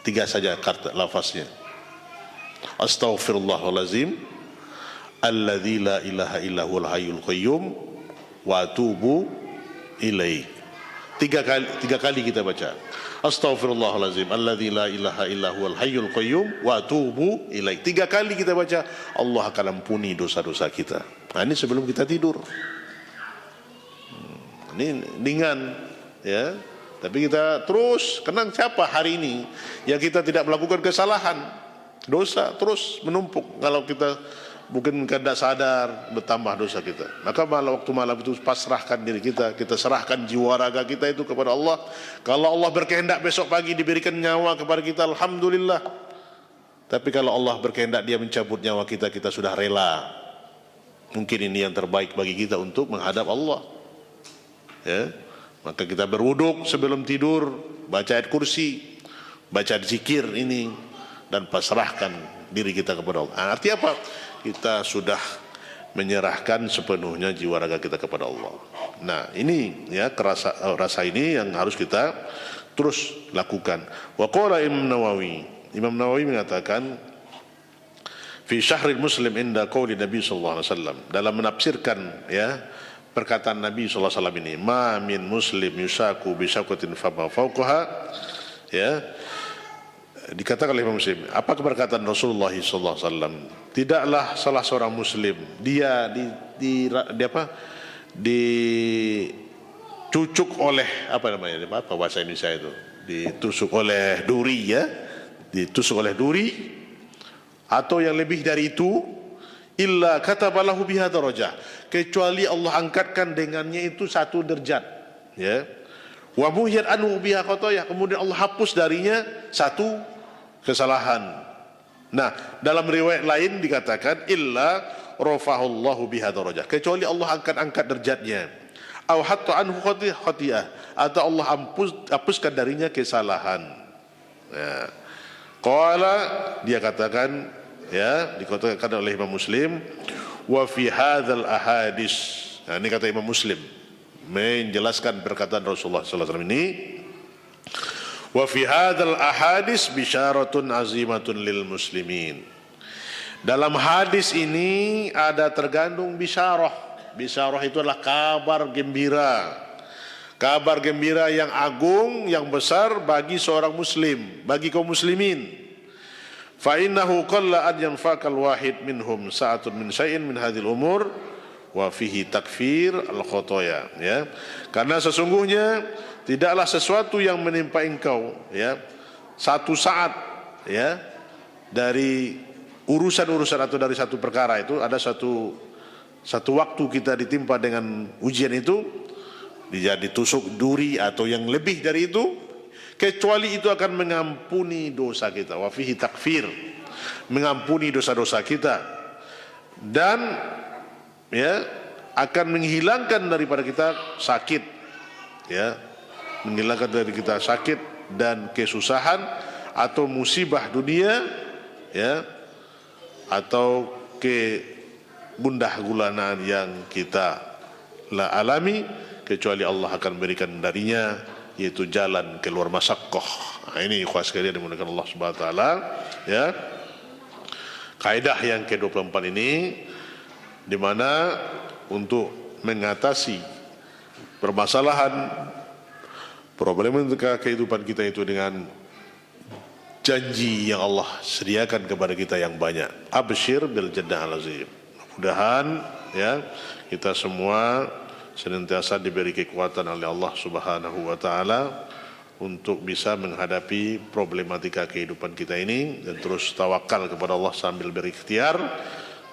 3 saja kata lafaznya. Astaghfirullahalazim alladzi la ilaha illa huwal hayyul qayyum wa atubu ilaih. 3 kali kita baca. Astaghfirullahalazim alladzi la ilaha illa huwal hayyul qayyum wa atubu ilaih. 3 kali kita baca, Allah akan ampuni dosa-dosa kita. Nah, ini sebelum kita tidur. Ini ringan, ya. Tapi kita terus kenang siapa hari ini yang kita tidak melakukan kesalahan, dosa terus menumpuk. Kalau kita mungkin tidak sadar, bertambah dosa kita. Maka waktu malam itu pasrahkan diri kita, kita serahkan jiwa raga kita itu kepada Allah. Kalau Allah berkehendak besok pagi diberikan nyawa kepada kita, alhamdulillah. Tapi kalau Allah berkehendak dia mencabut nyawa kita, kita sudah rela. Mungkin ini yang terbaik bagi kita untuk menghadap Allah, ya. Maka kita berwuduk sebelum tidur, baca ayat kursi, baca zikir ini, dan pasrahkan diri kita kepada Allah. Artinya apa? Kita sudah menyerahkan sepenuhnya jiwa raga kita kepada Allah. Nah, ini ya rasa ini yang harus kita terus lakukan. Wa qala Imam Nawawi mengatakan fi Syahril Muslim inda qauli Nabi sallallahu alaihi wasallam, dalam menafsirkan, ya, perkataan Nabi SAW ini, ma min muslim yusaku bisyakutin fama fauqaha, ya, dikatakan oleh Imam Muslim. Apa perkataan Rasulullah SAW? Tidaklah salah seorang muslim dia dicucuk oleh apa namanya, apa bahasa Indonesia itu, ditusuk oleh duri, ya, ditusuk oleh duri atau yang lebih dari itu, illa katabalahu biha darajah, kecuali Allah angkatkan dengannya itu 1 derajat, ya. Wa muhyat anhu biha khotoyah, kemudian Allah hapus darinya satu kesalahan. Nah, dalam riwayat lain dikatakan illa rafa'allahu biha darajah, kecuali Allah angkat derajatnya. Aw hatta anhu khotiyah, atau Allah hapuskan darinya kesalahan. Ya. Qala, dia katakan, ya, dikatakan oleh Imam Muslim, wa fi hadzal ahadis. Nah, ini kata Imam Muslim menjelaskan perkataan Rasulullah sallallahu alaihi wasallam ini, wa fi hadzal ahadis bisyaratun azimatun lil muslimin. Dalam hadis ini ada tergandung bisyarah. Bisyarah itu adalah kabar gembira. Kabar gembira yang agung, yang besar bagi seorang muslim, bagi kaum muslimin. Fa innahu qalla an yanfaqal wahid minhum sa'atun min syai'in min hadhil umur wa fihi takfir al khotoya, ya. Karena sesungguhnya tidaklah sesuatu yang menimpa engkau, ya, satu saat, ya, dari urusan-urusan atau dari satu perkara itu, ada satu waktu kita ditimpa dengan ujian itu, dia ditusuk duri atau yang lebih dari itu, kecuali itu akan mengampuni dosa kita. Wa fihi takfir, mengampuni dosa-dosa kita, dan ya akan menghilangkan daripada kita sakit, ya, menghilangkan dari kita sakit dan kesusahan atau musibah dunia, ya, atau kegundah gulanaan yang kita alami, kecuali Allah akan berikan darinya, yaitu jalan keluar masyaqqah. Nah, ini ikhwas sekalian dimuliakan Allah Subhanahu wa taala, ya. Kaidah yang ke-24 ini, di mana untuk mengatasi permasalahan problematika kehidupan kita itu dengan janji yang Allah sediakan kepada kita yang banyak. Absyir bil jannah al-azim. Mudah-mudahan, ya, kita semua senantiasa diberi kekuatan oleh Allah Subhanahu wa taala untuk bisa menghadapi problematika kehidupan kita ini, dan terus tawakal kepada Allah sambil berikhtiar,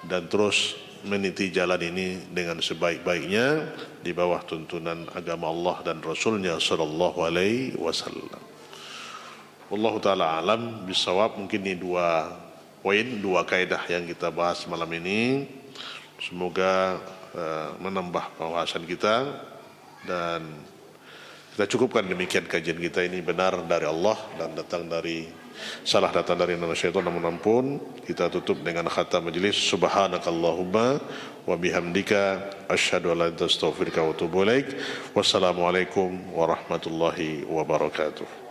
dan terus meniti jalan ini dengan sebaik-baiknya di bawah tuntunan agama Allah dan Rasulnya sallallahu alaihi wasallam. Wallahu taala alam bisawab. Mungkin ini dua kaidah yang kita bahas malam ini. Semoga menambah wawasan kita, dan kita cukupkan demikian kajian kita ini benar dari Allah dan salah datang dari syaitan. Namun ampun, kita tutup dengan khatam majelis. Subhanakallahumma wa bihamdika asyhadu an la ilaha illa anta astaghfiruka wa atubu ilaik. Wassalamualaikum warahmatullahi wabarakatuh.